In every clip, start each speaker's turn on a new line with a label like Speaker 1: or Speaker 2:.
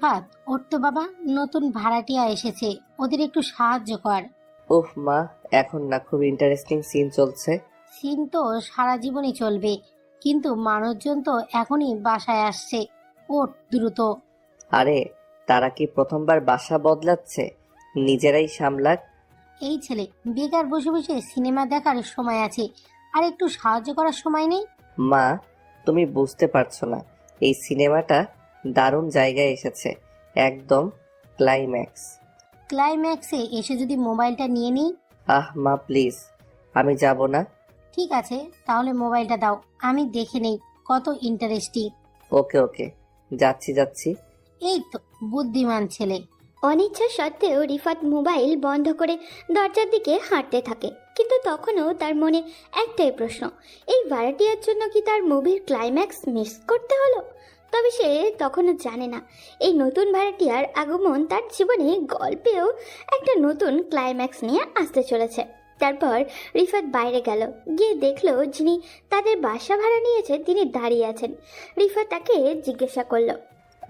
Speaker 1: রিফাত, ওর তো বাবা, নতুন ভাড়াটিয়া এসেছে, ওদের একটু সাহায্য কর।
Speaker 2: উফ মা, এখন না, খুব ইন্টারেস্টিং সিন চলছে।
Speaker 1: সিন তো সারা জীবনই চলবে, কিন্তু মানুষজন তো এখনই বাসায় আসছে। ওঠ দ্রুত।
Speaker 2: আরে, তারা কি প্রথমবার বাসা বদলাচ্ছে? নিজেরাই সামলাক।
Speaker 1: এই ছেলে, বেকার বসে বসে সিনেমা দেখার সময় আছে, আর একটু সাহায্য করার সময় নেই?
Speaker 2: মা, তুমি বুঝতে পারছো না, এই সিনেমাটা দারুণ জায়গায় এসেছে, একদম ক্লাইম্যাক্স।
Speaker 1: ক্লাইম্যাক্সে এসে যদি মোবাইলটা নিয়ে নিই?
Speaker 2: আহ মা প্লিজ, আমি যাব না।
Speaker 1: ঠিক আছে, তাহলে মোবাইলটা দাও, আমি দেখে নেই কত ইন্টারেস্টিং।
Speaker 2: ওকে ওকে, যাচ্ছি যাচ্ছি।
Speaker 1: এই তো বুদ্ধিমান ছেলে।
Speaker 3: অনিচ্ছা সত্ত্বেও রিফাত মোবাইল বন্ধ করে দরজার দিকে হাঁটতে থাকে, কিন্তু তখনও তার মনে একটাই প্রশ্ন, এই ভাড়াটিয়ার জন্য কি তার মুভির ক্লাইম্যাক্স মিস করতে হলো? তবে সে তখনও জানে না, এই নতুন ভাড়াটিয়ার আগমন তার জীবনে গল্পেও একটা নতুন ক্লাইম্যাক্স নিয়ে আসতে চলেছে। তারপর রিফাত বাইরে গেল, গিয়ে দেখলো যিনি তাদের বাসা ভাড়া নিয়েছে তিনি দাঁড়িয়ে আছেন। রিফাত তাকে জিজ্ঞাসা করলো,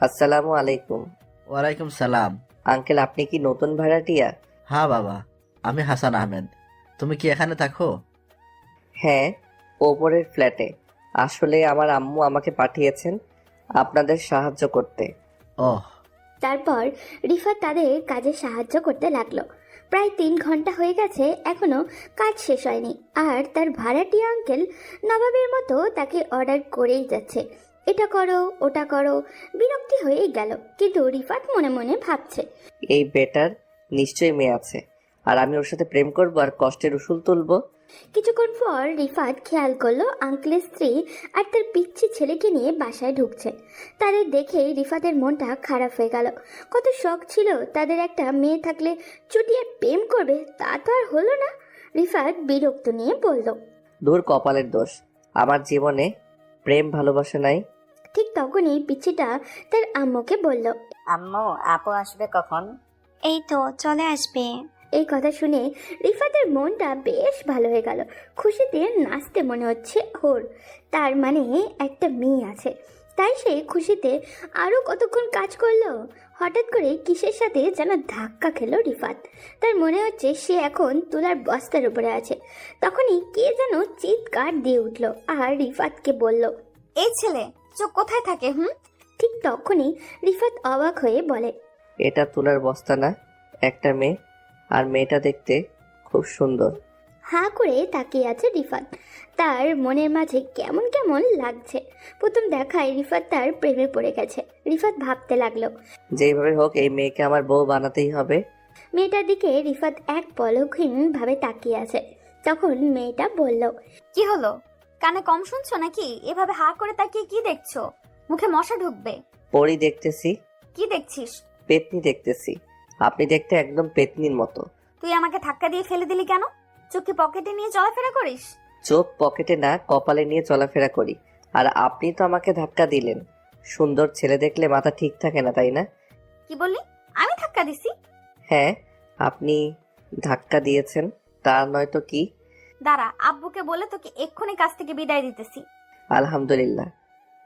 Speaker 2: আসসালামু আলাইকুম।
Speaker 4: ওয়ালাইকুম সালাম।
Speaker 2: আঙ্কেল, আপনি কি নতুন ভাড়াটিয়া?
Speaker 4: হ্যাঁ বাবা, আমি হাসান আহমেদ। তুমি কি এখানে থাকো?
Speaker 2: হ্যাঁ, ওপরের ফ্ল্যাটে। আসলে আমার আম্মু আমাকে পাঠিয়েছেন আপনাদের সাহায্য করতে।
Speaker 4: ওহ,
Speaker 3: তারপর রিফাত তাদের কাজে সাহায্য করতে লাগলো। প্রায় 3 ঘন্টা হয়ে গেছে, এখনো কাজ শেষ হয়নি, আর তার ভাড়াটিয়া আঙ্কেল নবাবের মতো তাকে অর্ডার করেই যাচ্ছে, এটা করো ওটা করো। বিরক্তি হয়েই গেল, কিন্তু রিফাত মনে মনে ভাবছে,
Speaker 2: এই বেটার নিশ্চয়ই মেয়ে আছে, আর আমি ওর সাথে প্রেম করবো আর কষ্টের উসুল তুলবো।
Speaker 3: কিছুক্ষণ পর রিফাত খেয়াল করলো আঙ্কেলের স্ত্রী আর তার পিচ্ছি ছেলেকে নিয়ে বাসায় ঢুকছে। তাদের দেখেই রিফাতের মনটা খারাপ হয়ে গেল। কত শখ ছিল তাদের একটা মেয়ে থাকলে চুটিয়ে প্রেম করবে, তা তো আর হলো না। রিফাত বিরক্ত নিয়ে বলল,
Speaker 2: দূর কপালের দোষ, আমার জীবনে প্রেম ভালোবাসা নাই।
Speaker 3: ঠিক তখনই পিচ্ছিটা তার আম্মুকে বলল,
Speaker 5: আম্মু, আপু আসবে কখন?
Speaker 6: এই তো চলে আসবে।
Speaker 3: এই কথা শুনে রিফাতের মনটা বেশ ভালো হয়ে গেল। খুশিতে নাচতে মনে হচ্ছে ওর, তার মানে একটা মেয়ে আছে। তাই সে খুশিতে আরও কতক্ষণ কাজ করলো। হঠাৎ করে কিসের সাথে যেন ধাক্কা খেলো রিফাত। তার মনে হচ্ছে সে এখন তুলার বস্তার উপরে আছে। তখনই কে যেন চিৎকার দিয়ে উঠলো আর রিফাতকে বলল,
Speaker 6: এই ছেলে চোখ কোথায় থাকে?
Speaker 3: ঠিক তখনই রিফাত অবাক হয়ে বলে,
Speaker 2: এটা তুলার বস্তা না, একটা মেয়ে, আর মেয়েটা দেখতে খুব সুন্দর।
Speaker 3: হাঁ করে তাকিয়ে আছে রিফাত। তার মনের মাঝে কেমন কেমন লাগছে। প্রথম দেখায় রিফাত তার প্রেমে পড়ে গেছে। রিফাত ভাবতে লাগলো,
Speaker 2: যেইভাবে হোক এই মেয়েকে আমার বউ বানাতেই হবে।
Speaker 3: মেয়েটার দিকে রিফাত এক পলকহীন ভাবে তাকিয়ে আছে। তখন মেয়েটা বলল,
Speaker 6: কি হলো? কানে কম শুনছো নাকি? এভাবে হা করে তাকিয়ে কি দেখছো? মুখে মশা ঢুকবে।
Speaker 2: পরি দেখতেছি।
Speaker 6: কি দেখছিস?
Speaker 2: পেতনি দেখতেছি। আপনি দেখতে একদম পেতনির মতো।
Speaker 6: তুই আমাকে ধাক্কা দিয়ে ফেলে দিলি কেন? চোখে পকেটে নিয়ে চলাফেরা করিস?
Speaker 2: চোখ পকেটে না, কপালে নিয়ে চলাফেরা করি। আর আপনি তো আমাকে ধাক্কা দিলেন। সুন্দর ছেলে দেখলে মাথা ঠিক থাকে না, তাই না?
Speaker 6: কি বললি? আমি ধাক্কা দিছি?
Speaker 2: হ্যাঁ, আপনি ধাক্কা দিয়েছেন, তা নয়তো কি?
Speaker 6: দাঁড়া, আব্বুকে বলে তোকে এক্ষুনি কাছ থেকে বিদায় দিতেছি।
Speaker 2: আলহামদুলিল্লাহ,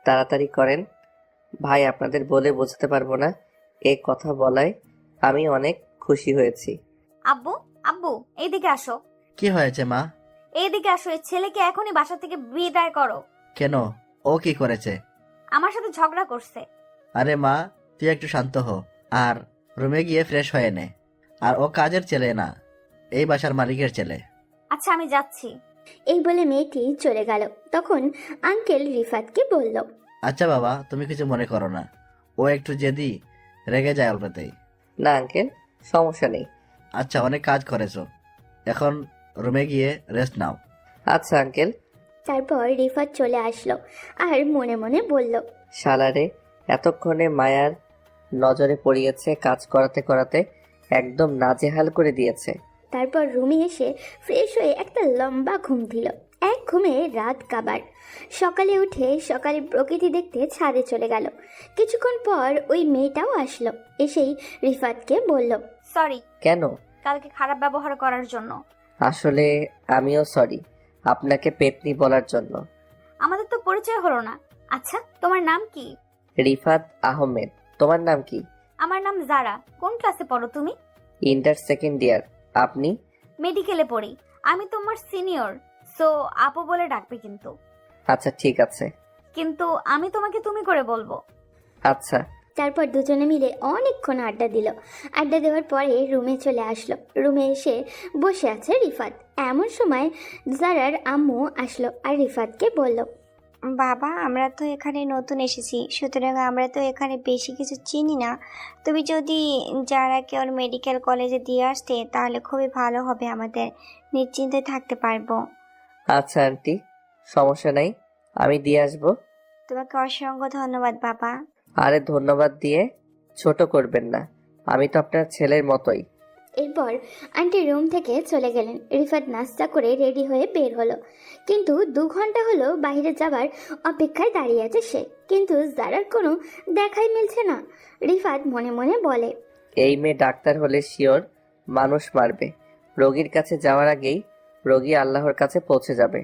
Speaker 2: তাড়াতাড়ি করেন ভাই, আপনাদের বলে বোঝাতে পারবো না। এই কথা বলায় আমি অনেক খুশি হয়েছি।
Speaker 6: আব্বু, আব্বু এইদিকে আসো।
Speaker 4: কি হয়েছে মা?
Speaker 6: এইদিকে আসো, এই ছেলেকে এখনই বাসা থেকে বিদায় করো।
Speaker 4: কেন, ও কি করেছে?
Speaker 6: আমার সাথে ঝগড়া করছে।
Speaker 4: আরে মা, তুই একটু শান্ত হ, আর রুমে গিয়ে ফ্রেশ হয়ে নে। আর ও কাজের ছেলে না, এই বাসার মালিকের ছেলে।
Speaker 6: আচ্ছা, আমি যাচ্ছি।
Speaker 3: এই বলে মেয়েটি চলে গেল। তখন আঙ্কেল রিফাতকে বলল,
Speaker 4: আচ্ছা বাবা, তুমি কিছু মনে করো না, ও একটু জেদি, রেগে যায় অল্পতেই।
Speaker 2: না আঙ্কেল, সমস্যা নেই।
Speaker 4: আচ্ছা, অনেক কাজ করেছো, এখন রুমে গিয়ে রেস্ট নাও।
Speaker 2: আচ্ছা আঙ্কেল।
Speaker 3: তারপর রিফাত চলে আসলো আর মনে মনে বলল,
Speaker 2: শালারে, এতক্ষণে মায়ার নজরে পড়িয়েছে, কাজ করাতে করাতে একদম নাজেহাল করে দিয়েছে।
Speaker 3: তারপর রুমে এসে ফ্রেশ হয়ে একটা লম্বা ঘুম দিল। এক ঘুমে রাত কাবার। সকালে উঠে সকালে প্রকৃতি দেখতে ছাদে চলে গেল। কিছুক্ষণ পর ওই মেয়েটাও আসলো। এসেই রিফাতকে বলল,
Speaker 6: সরি
Speaker 2: কেন?
Speaker 6: কালকে খারাপ ব্যবহার করার জন্য।
Speaker 2: আসলে আমিও সরি, আপনাকে পেতনি বলার জন্য।
Speaker 6: আমাদের তো পরিচয় হলো না। আচ্ছা, তোমার নাম কি?
Speaker 2: রিফাত আহমেদ। তোমার নাম কি?
Speaker 6: আমার নাম জারা। কোন ক্লাসে পড়ো তুমি?
Speaker 2: Inter second year. আপনি?
Speaker 6: মেডিকেলে পড়ি। আমি তোমার সিনিয়র, সো আপু বলে ডাকবে কিন্তু।
Speaker 2: আচ্ছা ঠিক আছে।
Speaker 6: কিন্তু আমি তোমাকে তুমি করে বলবো।
Speaker 2: আচ্ছা।
Speaker 3: তারপর দুজনে মিলে অনেকক্ষণ আড্ডা দিল। আড্ডা দেওয়ার পরে রুমে চলে আসলো। রুমে এসে বসে আছে রিফাত। এমন সময় জারার আম্মু আসলো আর রিফাতকে বলল,
Speaker 7: বাবা, আমরা তো এখানে নতুন এসেছি, সুতরাং আমরা তো এখানে বেশি কিছু চিনি না। তুমি যদি যারাকে ওর মেডিকেল কলেজে দিয়ে আসতে তাহলে খুবই ভালো হবে, আমাদের নিশ্চিন্তে থাকতে পারবো।
Speaker 2: আচ্ছা আন্টি, সমস্যা নাই, আমি দিয়ে আসবো।
Speaker 7: তোমাকে অসংখ্য ধন্যবাদ বাবা।
Speaker 2: আরে ধন্যবাদ দিয়ে ছোট করবেন না, আমি তো আপনার ছেলের মতোই।
Speaker 3: এরপর আন্টি রুম থেকে চলে গেলেন। রিফাত নাস্তা করে রেডি হয়ে বের হলো, কিন্তু 2 ঘন্টা হলো বাইরে যাবার অপেক্ষায় দাঁড়িয়ে আছে সে, কিন্তু জারার কোনো দেখাই মিলছে না। রিফাত মনে মনে বলে,
Speaker 2: এই মেয়ে ডাক্তার হলে শিওর মানুষ মারবে। রোগীর কাছে যাওয়ার আগেই রোগী আল্লাহর কাছে পৌঁছে যাবে।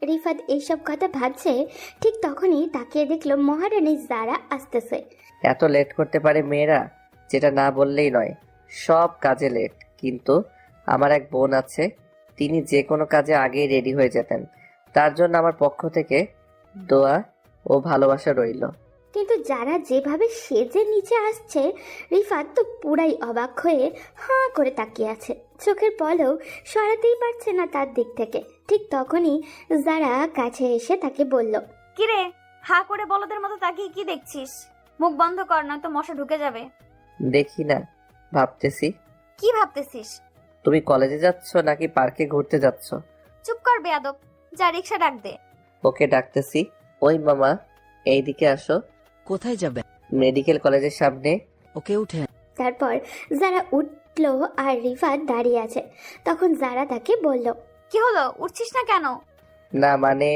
Speaker 3: রিফাত এইসব কথা ভাবছে, ঠিক তখনই তাকিয়ে দেখলো মহারানী জারা আসতেছে।
Speaker 2: এত লেট করতে পারে মেয়েরা, যেটা না বললেই নয়। সব কাজে লেট। কিন্তু আমার এক বোন আছে, তিনি যে কোনো কাজে আগেই রেডি হয়ে যেতেন। তার জন্য আমার পক্ষ থেকে দোয়া ও ভালোবাসা রইল।
Speaker 3: কিন্তু যারা যেভাবে সেজে নিচে আসছে, রিফাত তো পুরাই অবাক হয়ে হাঁ করে তাকিয়ে আছে। চোখের পলও সরাতেই পারছে না তার দিক থেকে। ঠিক তখনই যারা কাছে এসে তাকে বলল,
Speaker 6: কিরে, হা করে বলদের মতো তাকিয়ে কি দেখছিস? মুখ বন্ধ কর, নয়তো মশা ঢুকে যাবে।
Speaker 2: দেখি না, ভাবতেছি।
Speaker 6: কি ভাবতেছিস?
Speaker 2: তুমি কলেজে যাচ্ছ নাকি পার্কে ঘুরতে যাচ্ছ?
Speaker 6: চুপ কর বেয়াদব, যা রিক্সা ডাক দে।
Speaker 2: ওকে ডাকতেছি। ওই মামা, এইদিকে আসো।
Speaker 8: কোথায় যাবেন?
Speaker 2: মেডিকেল কলেজের সামনে।
Speaker 8: ওকে উঠে।
Speaker 3: তারপর যারা উঠলো আর রিফাত দাঁড়িয়ে আছে। তখন যারা তাকে বলল,
Speaker 6: কি হলো, উঠছিস না কেন?
Speaker 2: না মানে।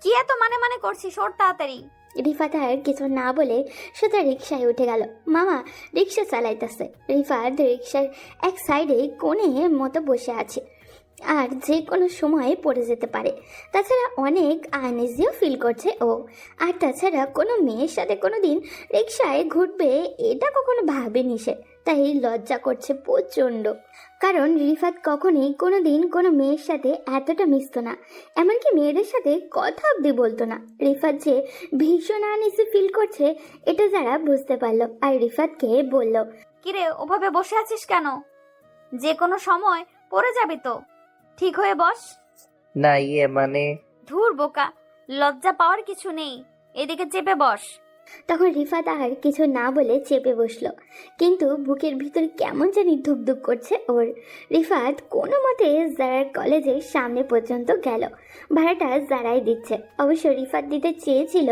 Speaker 6: কি এত মানে মানে করছিস? ওর তাড়াতাড়ি।
Speaker 3: রিফাত আর কিছু না বলে সোজা রিক্সায় উঠে গেল। মামা রিক্সা চালাইতেছে, রিফাত রিক্সার এক সাইডে কোণে মতো বসে আছে, আর যে কোনো সময় পড়ে যেতে পারে। তাছাড়া অনেক আনইজিও ফিল করছে ও। আর তাছাড়া কোনো মেয়ের সাথে কোনো দিন রিক্সায় ঘুরবে এটা কখনো ভাবেনি সে, তাই লজ্জা করছে প্রচণ্ড। কারণ রিফাত কখনোই কোনো দিন কোনো মেয়ের সাথে এতটা মিশতো না, এমনকি মেয়েদের সাথে কথা অব্দি বলতো না। রিফাত যে ভীষণ আনইজি ফিল করছে এটা যারা বুঝতে পারলো, আর রিফাতকে বলল,
Speaker 6: কিরে, ওভাবে বসে আছিস কেন? যে কোনো সময় পড়ে যাবি তো, ঠিক হয়ে বস।
Speaker 2: না মানে।
Speaker 6: ধুর বোকা, লজ্জা পাওয়ার কিছু নেই, এদিকে চেপে বস।
Speaker 3: তখন রিফাত আর কিছু না বলে চেপে বসলো, কিন্তু বুকের ভিতর কেমন জানি ধুকধুক করছে ওর। রিফাত কোনো মতে জারার কলেজের সামনে পর্যন্ত গেল। ভাড়াটা জারাই দিচ্ছে। অবশ্য রিফাত দিতে চেয়েছিল,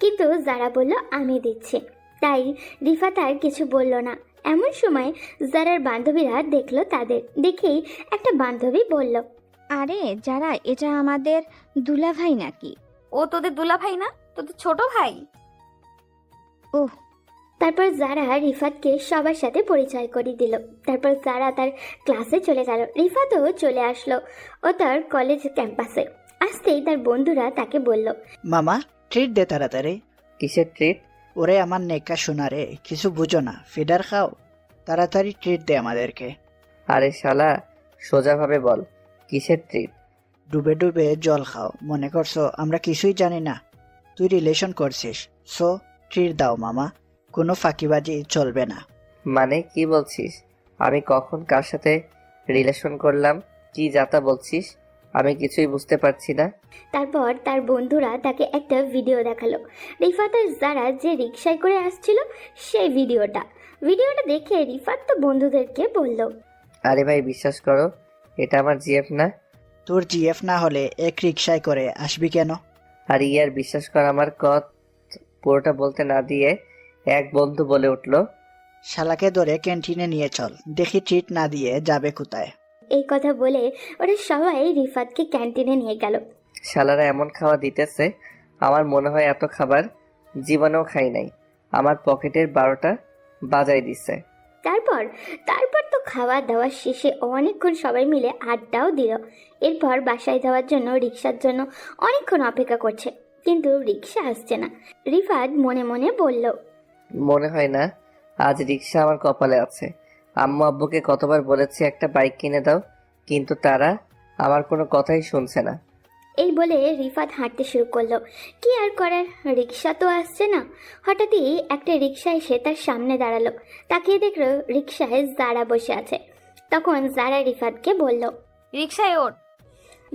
Speaker 3: কিন্তু জারা বলল আমি দিচ্ছি, তাই রিফাত আর কিছু বলল না। এমন সময় জারার বান্ধবীরা দেখলো তাদের। দেখেই একটা বান্ধবী বলল,
Speaker 9: আরে যারা, এটা আমাদের দুলা ভাই নাকি?
Speaker 6: ও তোদের দুলা ভাই না, তোদের ছোট ভাই।
Speaker 9: ওহ।
Speaker 3: তারপর যারা রিফাতকে সবার সাথে পরিচয় করে দিল। তারপর যারা তার ক্লাসে চলে গেল। রিফাতও চলে আসলো ও তার কলেজ ক্যাম্পাসে। আসতেই তার বন্ধুরা তাকে বলল,
Speaker 8: মামা ট্রিট দে তাড়াতাড়ি।
Speaker 2: কিসের ট্রিট?
Speaker 8: ওরে আমার নেকা শোনা রে, কিছু বুঝো না, ফিডার খাও, তাড়াতাড়ি ট্রিট দে আমাদেরকে।
Speaker 2: আরে শালা, সোজাভাবে বল, কিসের ট্রিট?
Speaker 8: ডুবে ডুবে জল খাও, মনে করছো আমরা কিছুই জানি না? তুই রিলেশন করছিস, সো ট্রিট দাও মামা, কোনো ফাঁকিবাজি চলবে না।
Speaker 2: মানে কি বলছিস? আমি কখন কার সাথে রিলেশন করলাম? কি যাতা বলছিস? আমি কিছুই বুঝতে পারছি না।
Speaker 3: তারপর তার বন্ধুরা তাকে একটা ভিডিও দেখালো। রিফাত আর যারা যে রিক্সায় করে আসছিল সেই ভিডিওটা দেখে রিফাত তো বন্ধুদেরকে বলল,
Speaker 2: আরে ভাই বিশ্বাস করো, এটা আমার জিএফ না।
Speaker 8: তোর জিএফ না হলে এক রিক্সায় করে আসবি কেন?
Speaker 2: আর ইয়ার বিশ্বাস কর, আমার পুরোটা বলতে না দিয়ে এক বন্ধু বলে উঠলো,
Speaker 8: শালাকে ধরে ক্যান্টিনে নিয়ে চল, দেখি ট্রিট না দিয়ে যাবে কোথায়।
Speaker 3: এই কথা বলে ওরা সবাই রিফাতকে ক্যান্টিনে নিয়ে গেল।
Speaker 2: শালারা এমন খাওয়া দিতেছে, আমার মনে হয় এত খাবার জীবনেও খাই নাই। আমার পকেটের 12টা বাজাই দিছে।
Speaker 3: তারপর তো খাওয়া দাওয়া শেষে অনেকক্ষণ সবাই মিলে আড্ডাও দিল। এরপর বাসায় যাওয়ার জন্য রিক্সার জন্য অনেকক্ষণ অপেক্ষা করছে, কিন্তু রিক্সা আসছে না। রিফাত মনে মনে বলল,
Speaker 2: মনে হয় না আজ রিক্সা আমার কপালে আছে। আম্মু আব্বুকে কতবার বলেছি একটা বাইক কিনে দাও, কিন্তু তারা আমার কোনো কথাই শুনছে না।
Speaker 3: এই বলে রিফাত হাঁটতে শুরু করলো। কি আর করার, রিক্সা তো আসছে না। হঠাৎই একটা রিক্সা এসে তার সামনে দাঁড়ালো। তাকিয়ে দেখলো রিক্সায় জারা বসে আছে। তখন জারা রিফাতকে বলল।
Speaker 6: রিক্সায় ওঠ।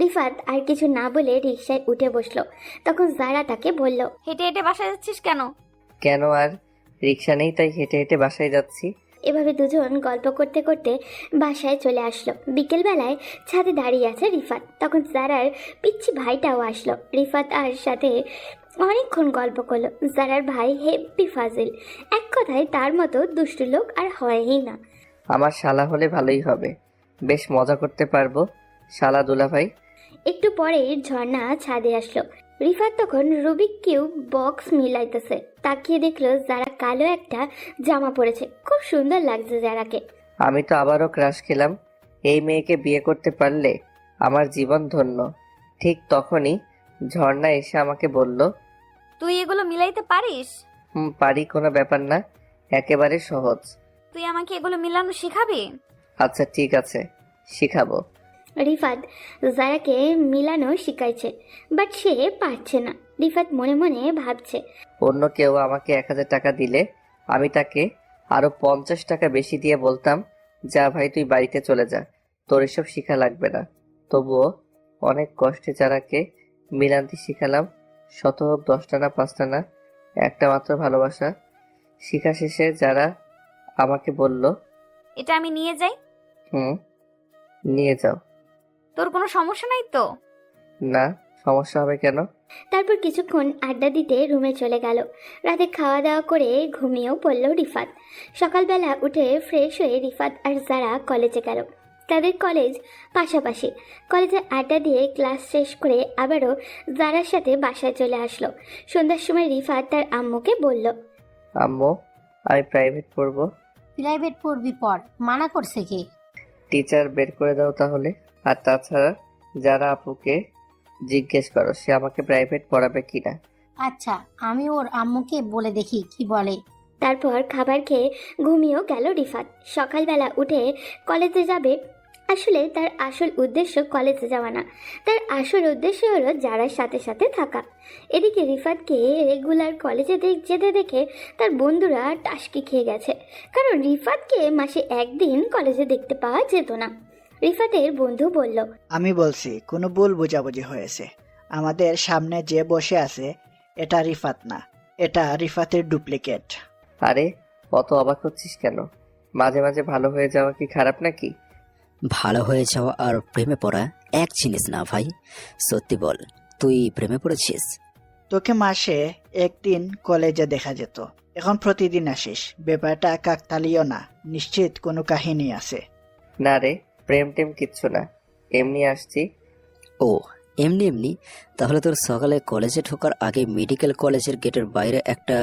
Speaker 3: রিফাত আর কিছু না বলে রিক্সায় উঠে বসলো। তখন জারা তাকে বলল।
Speaker 6: হেঁটে হেঁটে বাসায় যাচ্ছিস কেন?
Speaker 2: কেন, আর রিক্সা নেই তাই হেঁটে হেঁটে বাসায় যাচ্ছি।
Speaker 3: এভাবে দুজন গল্প করতে করতে বাসায় চলে আসলো। বিকেলবেলায় ছাদে দাঁড়িয়ে আছে রিফাত। তখন জারার পিচ্ছি ভাইটাও আসলো। রিফাত আর সাথে অনেকক্ষণ গল্প করলো। জারার ভাই হেব্বি ফাজিল, এক কথায় তার মতো দুষ্টু লোক আর হয়ই না।
Speaker 2: আমার শালা হলে ভালোই হবে, বেশ মজা করতে পারবো। শালা দুলাভাই।
Speaker 3: একটু পরেই ঝর্ণা ছাদে আসলো। রিফাত তখন রুবিক কিউব বক্স মিলাইতেছে। তাকিয়ে দেখলো যারা কালো একটা জামা পরেছে। খুব সুন্দর লাগছে যারাকে।
Speaker 2: আমি তো আবারও ক্রাশ খেলাম। এই মেয়েকে বিয়ে করতে পারলে আমার জীবন ধন্য। ঠিক তখনই ঝর্ণা এসে আমাকে বলল,
Speaker 6: তুই এগুলো মিলাইতে পারিস?
Speaker 2: পারি, কোনো ব্যাপার না, একেবারে সহজ।
Speaker 6: তুই আমাকে এগুলো মিলানো শেখাবি?
Speaker 2: আচ্ছা ঠিক আছে, শিখাবো।
Speaker 3: রিফাত জারাকে মিলানো শিখাইছে, বাট সে পারছে না। রিফাত মনে মনে ভাবছে,
Speaker 2: অন্য কেউ আমাকে 1000 টাকা দিলে আমি তাকে আরো 50 টাকা বেশি দিয়ে বলতাম, যা ভাই তুই বাড়িতে চলে যা, তোর এসব শিখা লাগবে না। তবুও অনেক কষ্টে যারাকে মিলান্তি শিখালাম। শত হোক 10টা না 5টা না, একটা মাত্র ভালোবাসা। শিখা শেষে যারা আমাকে বলল,
Speaker 6: এটা আমি নিয়ে যাই?
Speaker 2: নিয়ে যাও।
Speaker 6: তোর কোনো সমস্যা নাই তো?
Speaker 2: না, সমস্যা হবে কেন?
Speaker 3: তারপর কিছুক্ষণ আড্ডা দিতে রুমে চলে গেল। রাতে খাওয়া দাওয়া করে ঘুমিয়েও পড়ল রিফাত। সকালবেলা উঠে ফ্রেশ হয়ে রিফাত আর যারা কলেজে গেল। তাদের কলেজ পাশাপাশি। কলেজে আড্ডা দিয়ে ক্লাস শেষ করে আবারও যারার সাথে বাসায় চলে আসলো। সন্ধ্যার সময় রিফাত তার আম্মুকে বলল,
Speaker 2: আম্মু, আমি প্রাইভেট পড়বো।
Speaker 1: প্রাইভেট পড়বি পর, মানা করছে কে?
Speaker 2: টিচার বের করে দাও তাহলে। আর তাছাড়া যারা আপুকে জিজ্ঞেস করো সে আমাকে প্রাইভেট পড়াবে কিনা।
Speaker 1: আচ্ছা, আমি ওর আম্মুকে বলে দেখি কি বলে।
Speaker 3: তারপর খাবার খেয়ে ঘুমিয়েও গেল রিফাত। সকালবেলা উঠে কলেজে যাবে। আসলে তার আসল উদ্দেশ্য কলেজে যাওয়া না, তার আসল উদ্দেশ্য হলো যারার সাথে সাথে থাকা। এদিকে রিফাতকে রেগুলার কলেজে যেতে দেখে তার বন্ধুরা টাসকি খেয়ে গেছে, কারণ রিফাতকে মাসে একদিন কলেজে দেখতে পাওয়া যেত না। রিফাতের বন্ধু বলল,
Speaker 8: আমি বলছি কোনো ভুল বোঝাবুঝি হয়েছে। আমাদের সামনে যে বসে আছে এটা রিফাত না, এটা রিফাতের ডুপ্লিকেট।
Speaker 2: আরে অত অবাক হচ্ছিস কেন? মাঝে মাঝে ভালো হয়ে যাওয়া কি খারাপ নাকি?
Speaker 10: ভালো হয়ে যাওয়া আর প্রেমে পড়া এক জিনিস না ভাই। সত্যি বল, তুই প্রেমে পড়েছিস?
Speaker 8: তোকে মাসে একদিন কলেজে দেখা যেত, এখন প্রতিদিন আসিস। ব্যাপারটা কাকতালীয় না, নিশ্চিত কোনো কাহিনী আছে।
Speaker 2: না রে, প্রেম টেম কিচ্ছু না, এমনি আসছি।
Speaker 10: ও এমনি এমনি? তাহলে তোর সকালে কলেজে ঢোকার আগে মেডিকেল কলেজের গেটের বাইরে একটা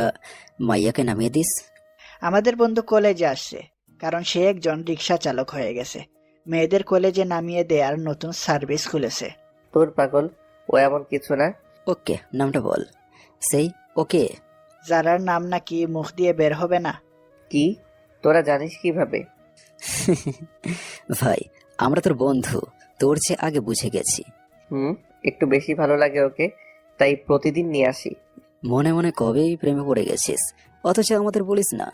Speaker 10: মাইয়াকে নামিয়ে দিস।
Speaker 8: আমাদের বন্ধু কলেজে আসছে, কারণ সে একজন রিক্সা চালক হয়ে গেছে। মেয়েদের কলেজে নামিয়ে দেওয়ার নতুন সার্ভিস খুলেছে।
Speaker 2: তোর পাগল, ও এমন কিছু না।
Speaker 10: ওকে, নামটা বল। সেই ওকে?
Speaker 8: যারার নাম নাকি মুখ দিয়ে বের হবে না।
Speaker 2: কি, তোরা জানিস কিভাবে?
Speaker 10: ভাই, আমরা তোর বন্ধু, তোর চেয়ে আগে বুঝে গেছি।
Speaker 2: একটু বেশি ভালো লাগে ওকে, তাই প্রতিদিন নিয়ে আসি।
Speaker 10: মনে মনে কবেই প্রেমে পড়ে গেছিস, অথচ আমাদের বলিস না।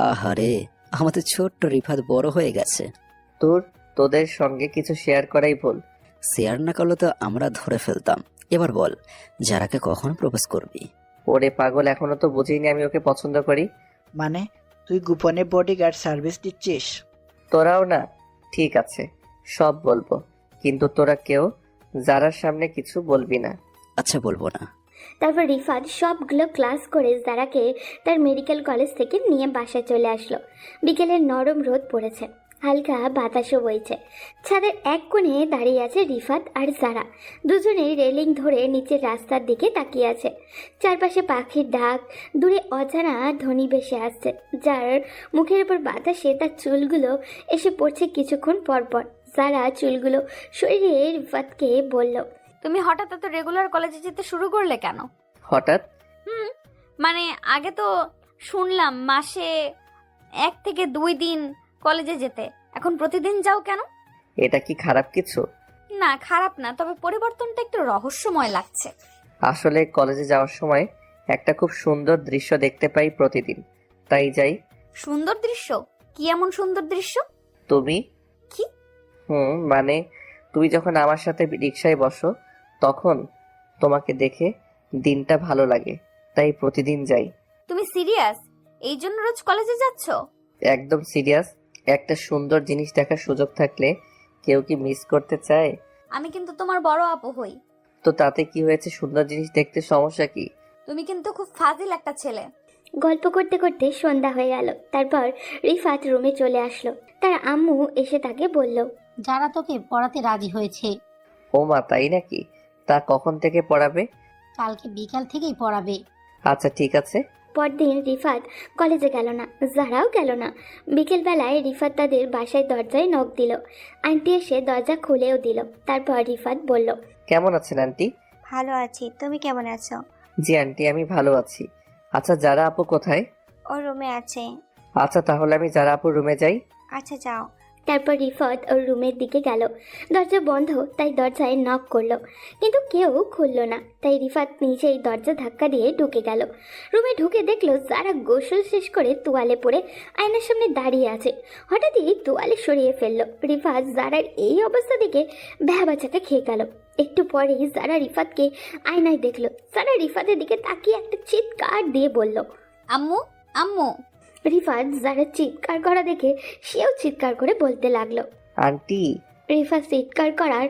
Speaker 10: আহারে, আমাদের ছোট্ট রিফাত বড় হয়ে গেছে।
Speaker 2: তোদের সঙ্গে কিছু শেয়ার করাই ভুল।
Speaker 10: শেয়ার না করলে তো আমরা ধরে ফেলতাম। এবার বল, যারাকে কখন প্রপোজ করবি?
Speaker 2: ওরে পাগল, এখনো তো বুঝিনি আমি ওকে পছন্দ করি।
Speaker 8: মানে তুই গোপনে বডিগার্ড সার্ভিস দিচ্ছিস?
Speaker 2: তোরাও না? ঠিক আছে, সব বলবো, কিন্তু তোরা কেউ যারার সামনে কিছু বলবি না।
Speaker 10: আচ্ছা, বলবো না।
Speaker 3: তারপর রিফাত সবগুলো ক্লাস করে যারাকে তার মেডিকেল কলেজ থেকে নিয়ে বাসায় চলে আসলো। বিকেলের নরম রোদ পড়েছে, হালকা বাতাসও বইছে। ছাদের এক কোণে দাঁড়িয়ে আছে রিফাত আর যারা। দুজনেই রেলিং ধরে নিচের রাস্তার দিকে তাকিয়ে আছে। চারপাশে পাখির ডাক, দূরে অজানা ধ্বনি ভেসে আসছে, যার মুখের উপর বাতাসে তার চুলগুলো এসে পড়ছে কিছুক্ষণ পরপর। যারা চুলগুলো সরিয়ে রিফাতকে বলল,
Speaker 6: তুমি হঠাৎ এত রেগুলার কলেজে যেতে শুরু করলে কেন?
Speaker 2: হঠাৎ?
Speaker 6: মানে আগে তো শুনলাম মাসে 1 থেকে 2 দিন কলেজে যেতে, এখন প্রতিদিন যাও কেন?
Speaker 2: এটা কি খারাপ কিছু?
Speaker 6: না, খারাপ না, তবে পরিবর্তনটা একটু রহস্যময় লাগছে।
Speaker 2: আসলে কলেজে যাওয়ার সময় একটা খুব সুন্দর দৃশ্য দেখতে পাই প্রতিদিন, তাই যাই।
Speaker 6: সুন্দর দৃশ্য? কি এমন সুন্দর দৃশ্য?
Speaker 2: তুমি?
Speaker 6: কি?
Speaker 2: মানে তুমি যখন আমার সাথে রিক্সায় বসো তখন তোমাকে দেখে দিনটা ভালো লাগে, তাই প্রতিদিন যাই।
Speaker 6: তুমি সিরিয়াস? এই জন্য রোজ কলেজে যাচ্ছ?
Speaker 2: একদম সিরিয়াস। একটা সুন্দর জিনিস দেখার সুযোগ থাকলে কেউ কি মিস করতে চায়?
Speaker 6: আমি কিন্তু তোমার বড় আপু হই।
Speaker 2: তো তাতে কি হয়েছে? সুন্দর জিনিস দেখতে সমস্যা কি?
Speaker 6: তুমি কিন্তু খুব ফাজিল একটা ছেলে।
Speaker 3: গল্প করতে করতে সন্ধ্যা হয়ে গেল। তারপর রিফাত রুমে চলে আসলো। তার আম্মু এসে তাকে বলল,
Speaker 1: যারা তোকে পড়াতে রাজি হয়েছে।
Speaker 2: ও মা, তাই নাকি? তা কখন থেকে পড়াবে?
Speaker 1: কালকে বিকাল থেকেই পড়াবে।
Speaker 2: আচ্ছা ঠিক আছে।
Speaker 3: পরদিন রিফাত কলেজে গেল না, যারাও গেল না। বিকেলবেলায় রিফাত তাদের বাসায় দরজায় নক দিল। আন্টি এসে দরজা খুলেও দিল। তারপর রিফাত বলল,
Speaker 2: কেমন আছেন আন্টি?
Speaker 7: ভালো আছি, তুমি কেমন আছো?
Speaker 2: জি আন্টি, আমি ভালো আছি। আচ্ছা, যারা আপু কোথায়?
Speaker 7: ও রুমে আছে।
Speaker 2: আচ্ছা, তাহলে আমি যারা আপুর রুমে যাই।
Speaker 3: আচ্ছা যাও। তারপর রিফাত ওর রুমের দিকে গেল। দরজা বন্ধ, তাই দরজায় নক করলো, কিন্তু কেউ খুললো না। তাই রিফাত নিজেই দরজা ধাক্কা দিয়ে ঢুকে গেল। রুমে ঢুকে দেখলো যারা গোসল শেষ করে তোয়ালে পরে আয়নার সামনে দাঁড়িয়ে আছে। হঠাৎই তোয়ালে সরিয়ে ফেললো। রিফাত জারার এই অবস্থা দেখে ভ্যাবাচাকা খেয়ে গেল। একটু পরেই যারা রিফাতকে আয়নায় দেখলো। যারা রিফাতের দিকে তাকিয়ে একটা চিৎকার দিয়ে বলল,
Speaker 6: আম্মু, আম্মু।
Speaker 3: রিফাত যারা চিৎকার করা দেখে সেও চিৎকার করে বলতে লাগলো।
Speaker 2: আন্টি।
Speaker 3: রিফাত চিৎকার করার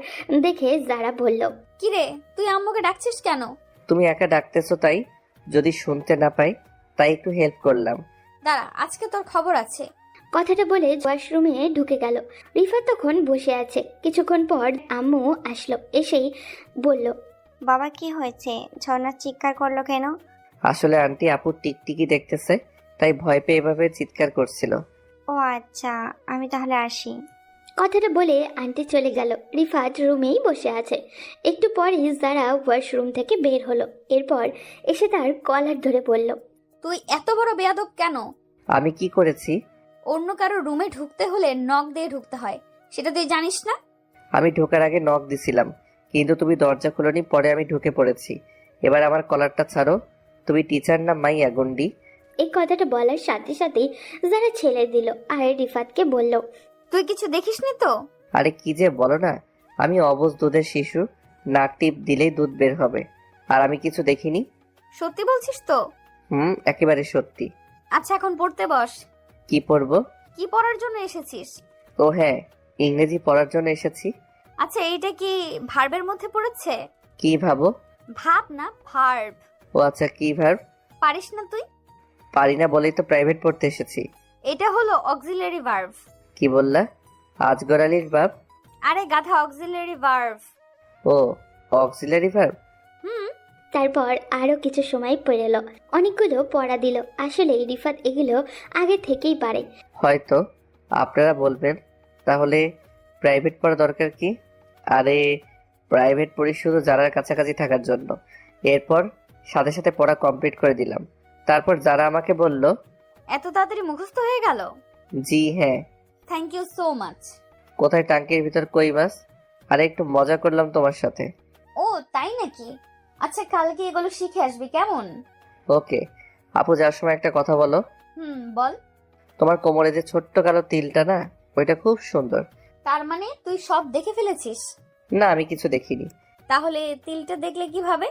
Speaker 3: দেখে যারা বলল,
Speaker 6: কিরে, তুই আম্মুকে ডাকছিস কেন?
Speaker 2: তুমি একা ডাকতেছো তাই, যদি শুনতে না পাই তাই একটু হেল্প করলাম।
Speaker 6: দাঁড়া, আজকে তোর খবর আছে।
Speaker 3: কথাটা বলে ওয়াশরুমে ঢুকে গেল। রিফাত তখন বসে আছে। কিছুক্ষণ পর আম্মু আসলো। এসেই বলল,
Speaker 7: বাবা কি হয়েছে? ঝর্ণা চিৎকার করলো কেন?
Speaker 2: আসলে আন্টি আপুর টিকটিকি দেখতেছে, তাই ভয় পেয়ে এভাবে চিৎকার করছিল।
Speaker 7: ও আচ্ছা, আমি তাহলে আসি।
Speaker 3: কথাটা বলে আন্টি চলে গেল। রিফাত রুমেই বসে আছে। একটু পরেই যারা ওয়াশরুম থেকে বের হলো। এরপর এসে তার কলার ধরে বলল,
Speaker 6: তুই এত বড় বেয়াদব কেন?
Speaker 2: আমি কি করেছি?
Speaker 6: অন্য কারো রুমে ঢুকতে হলে নক দিয়ে ঢুকতে হয়, সেটা তুই জানিস না?
Speaker 2: আমি ঢোকার আগে নক দিছিলাম, কিন্তু তুমি দরজা খুলোনি, পরে আমি ঢুকে পড়েছি। এবার আমার কলারটা ছাড়ো। তুমি টিচার না মাইয়া গুন্ডি?
Speaker 3: এই কথাটা বলার সাথে সাথেই যারা ছেড়ে দিল আর রিফাতকে বলল,
Speaker 6: তুই কিছু দেখিসনি তো?
Speaker 2: আরে কি যে বলো না, আমি অবুঝ দুধের শিশু, নাক টিপ দিলেই দুধ বের হবে। আর আমি কিছু দেখিনি।
Speaker 6: সত্যি বলছিস তো?
Speaker 2: একেবারে সত্যি।
Speaker 6: আচ্ছা, এখন পড়তে বস।
Speaker 2: কি পড়বো?
Speaker 6: কি পড়ার জন্য এসেছিস?
Speaker 2: ও হ্যাঁ, ইংরেজি পড়ার জন্য এসেছি।
Speaker 6: আচ্ছা, এইটা কি ভার্বের মধ্যে পড়েছে?
Speaker 2: কি ভাবো?
Speaker 6: ভাব না, ভার্ব।
Speaker 2: ও আচ্ছা, কি ভার্ব?
Speaker 6: পারিস না তুই?
Speaker 2: পারি না বলেই তো প্রাইভেট পড়তে এসেছি।
Speaker 6: এটা হলো অক্সিলারি ভার্ব।
Speaker 2: কি বললা? আজগর আলীর বাপ?
Speaker 6: আরে গাধা, অক্সিলারি ভার্ব।
Speaker 2: ও, অক্সিলারি ভার্ব।
Speaker 3: তারপর আরো কিছু সময় পড়ে এলো। অনেকগুলো পড়া দিল। আসলে রিফাত এগুলো আগে থেকেই পারে।
Speaker 2: হয়তো আপনারা বলবেন, তাহলে প্রাইভেট পড়া দরকার কি? আরে প্রাইভেট পড়ি শুধু যারার কাছাকাছি থাকার জন্য। এরপর সাথে সাথে পড়া কমপ্লিট করে দিলাম। তারপর যারা আমাকে বলল,
Speaker 6: এত তাড়াতাড়ি মুখস্থ হয়ে গেল?
Speaker 2: জি হ্যাঁ।
Speaker 6: Thank you so much.
Speaker 2: কোথায় টাঙ্কির ভিতর কই মাছ? আরে একটু মজা করলাম তোমার সাথে।
Speaker 6: ও তাই নাকি? আচ্ছা, কালকে এগুলো শিখে আসবি কেমন?
Speaker 2: ওকে। আপু, যাওয়ার সময় একটা কথা বলো।
Speaker 6: বল।
Speaker 2: তোমার কোমরে যে ছোট্ট কালো তিলটা না, ওইটা খুব সুন্দর।
Speaker 6: তার মানে তুই সব দেখে ফেলেছিস?
Speaker 2: না, আমি কিছু দেখিনি।
Speaker 6: তাহলে তিলটা দেখলে কিভাবে?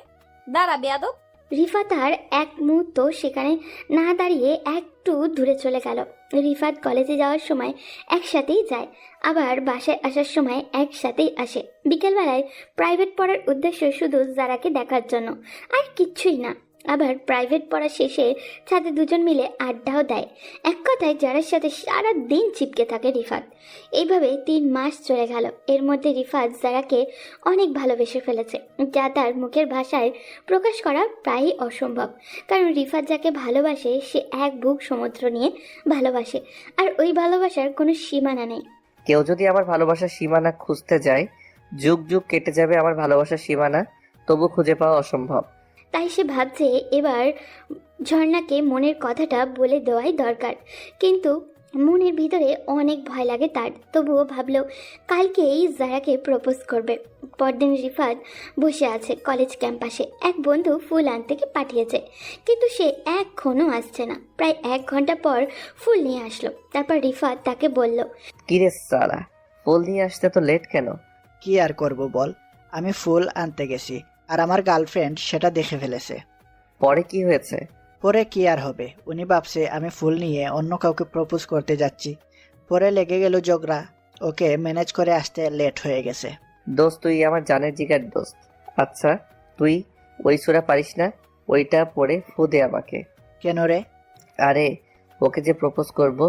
Speaker 6: দাঁড়া বেয়াদব।
Speaker 3: রিফাত আর এক মুহূর্ত সেখানে না দাঁড়িয়ে একটু দূরে চলে গেল। রিফাত কলেজে যাওয়ার সময় একসাথেই যায়, আবার বাসায় আসার সময় একসাথেই আসে। বিকেলবেলায় প্রাইভেট পড়ার উদ্দেশ্য শুধু যারাকে দেখার জন্য, আর কিচ্ছুই না। আবার প্রাইভেট পড়া শেষে ছাদে দুজন মিলে আড্ডাও দেয়। এক কথায় যারার সাথে সারা দিন চিপকে থাকে রিফাত। এইভাবে 3 মাস চলে গেল। এর মধ্যে রিফাত যারাকে অনেক ভালোবেসে ফেলেছে, যা তার মুখের ভাষায় প্রকাশ করা প্রায়ই অসম্ভব। কারণ রিফাত যাকে ভালোবাসে সে এক বুক সমুদ্র নিয়ে ভালোবাসে, আর ওই ভালোবাসার কোনো সীমানা নেই।
Speaker 2: কেউ যদি আমার ভালোবাসার সীমানা খুঁজতে যায়, যুগ যুগ কেটে যাবে আমার ভালোবাসার সীমানা, তবু খুঁজে পাওয়া অসম্ভব।
Speaker 3: তাই সে ভাবছে এবার ঝর্ণাকে মনের কথাটা বলে দেওয়াই দরকার, কিন্তু মনের ভিতরে অনেক ভয় লাগে তার। তবুও ভাবলো কালকেই জারাকে প্রপোজ করবে। পরদিন রিফাত বসে আছে কলেজ ক্যাম্পাসে। এক বন্ধু ফুল আনতে কি পাঠিয়েছে, কিন্তু সে এখনও আসছে না। প্রায় 1 ঘন্টা পর ফুল নিয়ে আসলো। তারপর রিফাত তাকে বলল,
Speaker 2: কিরে সালা, ফুল নিয়ে আসতে তো লেট কেন?
Speaker 8: কি আর করব বল, আমি ফুল আনতে গেছি আর আমার গার্লফ্রেন্ড সেটা দেখে ফেলেছে।
Speaker 2: পরে কি হয়েছে?
Speaker 8: পরে কি আর হবে, উনি ভাবছে আমি ফুল নিয়ে অন্য কাউকে প্রপোজ করতে যাচ্ছি। পরে লেগে গেল ঝগড়া, ওকে ম্যানেজ করে আসতে লেট হয়ে গেছে।
Speaker 2: দোস্ত, তুই আমার জানের জিগার দোস্ত। আচ্ছা, তুই ওই সূরা পারিস না? ওইটা পড়ে ফু দে আমাকে।
Speaker 8: কেন রে?
Speaker 2: আরে, ওকে যে প্রপোজ করব,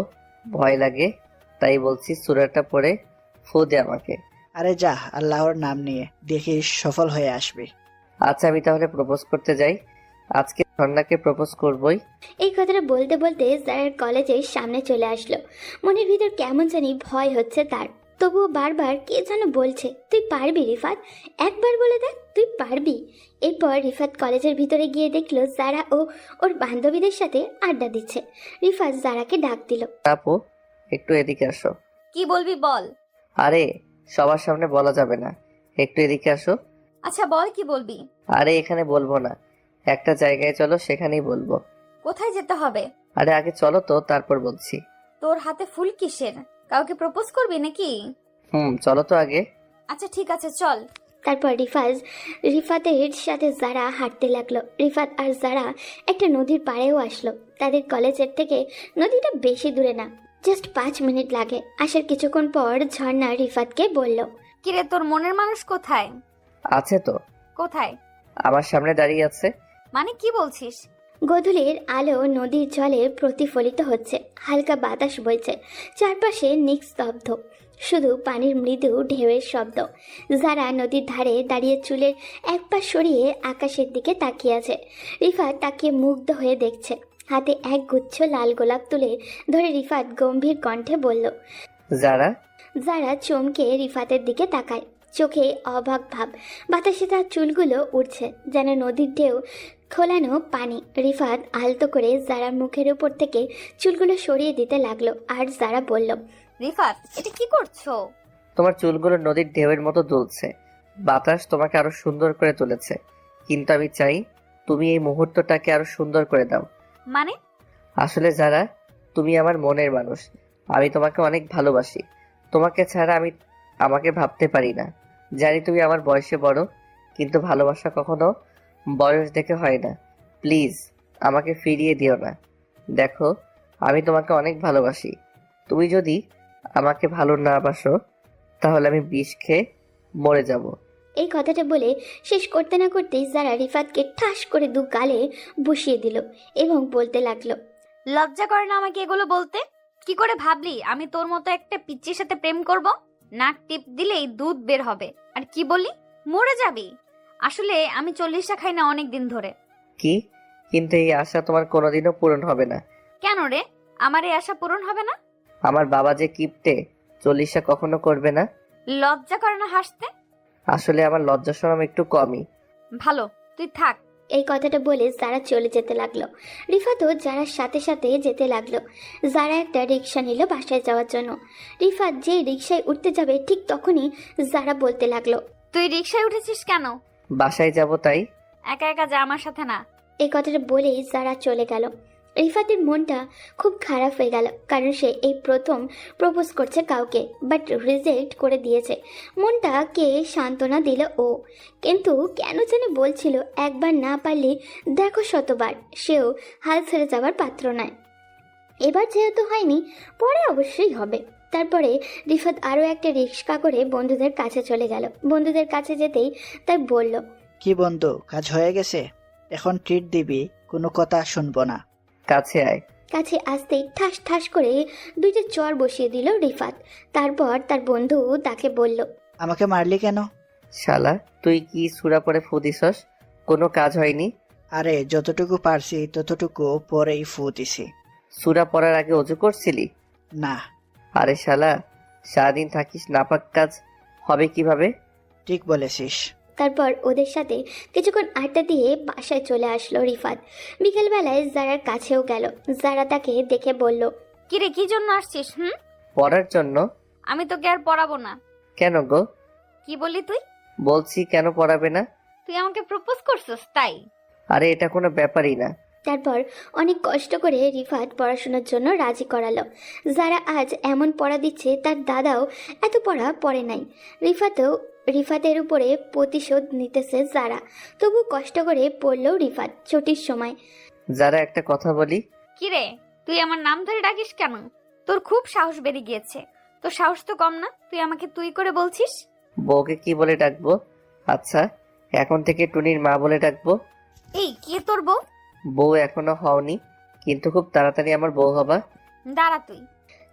Speaker 2: ভয় লাগে, তাই বলছি সূরাটা পড়ে ফু দে আমাকে।
Speaker 8: আরে যা, আল্লাহর নাম নিয়ে দেখিস সফল হয়ে আসবি।
Speaker 2: আচ্ছা, আমি তাহলে প্রপোজ করতে যাই। আজকে ঝর্ণাকে প্রপোজ করবই।
Speaker 3: এই কথাটা বলতে বলতে জারার কলেজের সামনে চলে আসলো। মনের ভিতর কেমন জানি ভয় হচ্ছে তার, তবুও বারবার কে যেন বলছে, তুই পারবি রিফাত, একবার বলে দেখ তুই পারবি। এরপর রিফাত কলেজের ভিতরে গিয়ে দেখলো জারা ও ওর বান্ধবীদের সাথে আড্ডা দিচ্ছে। রিফাত জারাকে ডাক দিল।
Speaker 2: আপু, একটু এদিকে আসো।
Speaker 6: কি বলবি বল।
Speaker 2: আরে, সবার সামনে বলা যাবে না, একটু এদিকে আসো।
Speaker 6: আচ্ছা বল, কি বলবি?
Speaker 2: আরে, এখানে বলবো না, একটা জায়গায় চলো, সেখানেই বলবো।
Speaker 6: কোথায় যেতে হবে?
Speaker 2: আরে আগে চলো তো, তারপর বলছি।
Speaker 6: তোর হাতে ফুল কিসের? কাউকে প্রপোজ করবি নাকি?
Speaker 2: চলো তো আগে।
Speaker 6: আচ্ছা ঠিক আছে, চল।
Speaker 3: তারপর রিফাতের সাথে জারা হাঁটতে লাগলো। রিফাত আর জারা একটা নদীর পাড়েও আসলো। তাদের কলেজের থেকে নদীটা বেশি দূরে না, জাস্ট 5 মিনিট লাগে। আসার কিছুক্ষণ পর ঝর্ণা রিফাতকে বলল,
Speaker 6: কিরে, তোর মনের মানুষ কোথায়?
Speaker 2: আছে তো,
Speaker 6: কোথায়?
Speaker 2: আমার সামনে দাঁড়িয়ে আছে।
Speaker 6: মানে কি বলছিস?
Speaker 3: গোধূলির আলো নদীর জলে প্রতিফলিত হচ্ছে, হালকা বাতাস বইছে, চারপাশে নিস্তব্ধ, শুধু পানির মৃদু ঢেউয়ের শব্দ। যারা নদীর ধারে দাঁড়িয়ে চুলের এক পা সরিয়ে আকাশের দিকে তাকিয়ে আছে। রিফাত তাকিয়ে মুগ্ধ হয়ে দেখছে। হাতে এক গুচ্ছ লাল গোলাপ তুলে ধরে রিফাত গম্ভীর কণ্ঠে বলল,
Speaker 2: যারা।
Speaker 3: যারা চমকে রিফাতের দিকে তাকায়, চোখে অবাক ভাব। বাতাসে তার চুলগুলো উড়ছে যেন নদীর ঢেউ খোলানো পানি। রিফাত আলতো করে যারার মুখের উপর থেকে চুলগুলো সরিয়ে দিতে লাগলো, আর যারা বলল,
Speaker 6: রিফাত, এটা কি করছো?
Speaker 2: তোমার চুলগুলো নদীর ঢেউয়ের মতো দুলছে, বাতাস তোমাকে আরো সুন্দর করে তুলেছে, কিন্তু আমি চাই তুমি এই মুহূর্তটাকে আরো সুন্দর করে দাও।
Speaker 6: মানে?
Speaker 2: আসলে যারা, তুমি আমার মনের মানুষ, আমি তোমাকে অনেক ভালোবাসি। তোমাকে ছাড়া আমি আমাকে ভাবতে পারি না। জানি তুমি আমার বয়সে বড়, কিন্তু ভালোবাসা কখনো বয়স দেখে হয় না। প্লিজ আমাকে ফিরিয়ে দিও না। দেখো, আমি তোমাকে অনেক ভালোবাসি। তুমি যদি আমাকে ভালো না বাসো, তাহলে আমি বিষ খেয়ে মরে যাব।
Speaker 3: এই কথাটা বলে শেষ করতে না করতেই যারা রিফাতকে ঠাস করে 2 গালে বসিয়ে দিল এবং বলতে লাগলো,
Speaker 6: লজ্জা করে না আমাকে এগুলো বলতে? কি করে ভাবলি আমি তোর মতো একটা পিচ্চির সাথে প্রেম করব? নাক টিপ দিলেই দুধ বের হবে। আর কি বললি, মরে যাবি? আসলে আমি 40টা খাই না অনেক দিন ধরে।
Speaker 2: কি? কিন্তু এই আশা তোমার কোনোদিনও পূরণ হবে না।
Speaker 6: কেন রে, আমার এই আশা পূরণ হবে না?
Speaker 2: আমার বাবা যে কিপ্টে, 40টা কখনো করবে না।
Speaker 6: লজ্জা করে না হাসতে?
Speaker 2: আসলে আমার লজ্জা শরম একটু কমই।
Speaker 6: ভালো, তুই থাক।
Speaker 3: এই কথাটা বলে যারা চলে যেতে লাগলো। রিফাতও যারার সাথে সাথে যেতে লাগলো। যারা একটা রিক্সা নিল বাসায় যাওয়ার জন্য। রিফাত যে রিক্সায় উঠতে যাবে ঠিক তখনই যারা বলতে লাগলো,
Speaker 6: তুই রিকশায় উঠেছিস কেন?
Speaker 2: বাসায় যাব তাই।
Speaker 6: একা একা যা, আমার সাথে না।
Speaker 3: এই কথাটা বলেই যারা চলে গেল। রিফাতের মনটা খুব খারাপ হয়ে গেল, কারণ সে এই প্রথম প্রপোজ করছে কাউকে, বাট রিজেক্ট করে দিয়েছে। মনটাকে সান্ত্বনা দিল ও, কিন্তু কেন যেন বলছিল একবার না পারলে দেখো শতবার। সেও হাল ছেড়ে যাওয়ার পাত্র নয়। এবার যেহেতু হয়নি, পরে অবশ্যই হবে। তারপরে রিফাত আরও একটা রিক্সা করে বন্ধুদের কাছে চলে গেল। বন্ধুদের কাছে যেতেই তাই বলল,
Speaker 8: কি বন্ধু, কাজ হয়ে গেছে? এখন ট্রিট দিবি, কোনো কথা শুনবো না।
Speaker 2: কাছে আয়।
Speaker 3: কাছে আসতেই ঠাস ঠাস করে 2টা চর বসিয়ে দিল রিফাত। তারপর তার বন্ধু তাকে বলল,
Speaker 8: আমাকে মারলি কেন?
Speaker 2: শালা, তুই কি সূরা পড়ে ফু দিছস? কোনো কাজ হয়নি।
Speaker 8: আরে যতটুকু পারছি ততটুকু পরেই ফু দিছি।
Speaker 2: সূরা পড়ার আগে ওযু করছিলি?
Speaker 8: না।
Speaker 2: আরে শালা, সারাদিন থাকিস নাপাক, কাজ হবে কিভাবে?
Speaker 8: ঠিক বলেছিস।
Speaker 3: তারপর ওদের সাথে কিছুক্ষণ আড্ডা দিয়ে বাসায় চলে আসলো রিফাত। বিকেলবেলায় জারার কাছেও গেল। জারা তাকে দেখে বলল,
Speaker 6: কিরে কি জন্য আসছিস?
Speaker 2: পড়ার জন্য।
Speaker 6: আমি তোকে আর পড়াবো না।
Speaker 2: কেন গো?
Speaker 6: কি বললি তুই?
Speaker 2: বলছি কেন পড়াবে না?
Speaker 6: তুই আমাকে প্রপোজ করছিস তাই?
Speaker 2: আরে এটা কোনো ব্যাপারই না।
Speaker 3: তারপর অনেক কষ্ট করে রিফাত পড়াশোনার জন্য রাজি করালো। যারা আজ এমন পড়া দিচ্ছে তার দাদাও এত পড়া পড়ে নাই। রিফাতের উপরে প্রতিশোধ নিতেছে যারা, তবু কষ্ট করে পড়লেও রিফাত ছুটির সময়।
Speaker 2: যারা একটা কথা বলি।
Speaker 6: কিরে তুই আমার নাম ধরে ডাকিস কেন? তোর খুব সাহস বেড়ে গিয়েছে। তোর সাহস তো কম না, তুই আমাকে তুই করে বলছিস।
Speaker 2: বউকে কি বলে ডাকবো? আচ্ছা এখন থেকে টুনির মা বলে ডাকবো।
Speaker 6: এই কে তোর বউ?
Speaker 2: বউ এখনো হওনি, কিন্তু খুব তাড়াতাড়ি আমার বউ হবা।
Speaker 6: দাঁড়া তুই।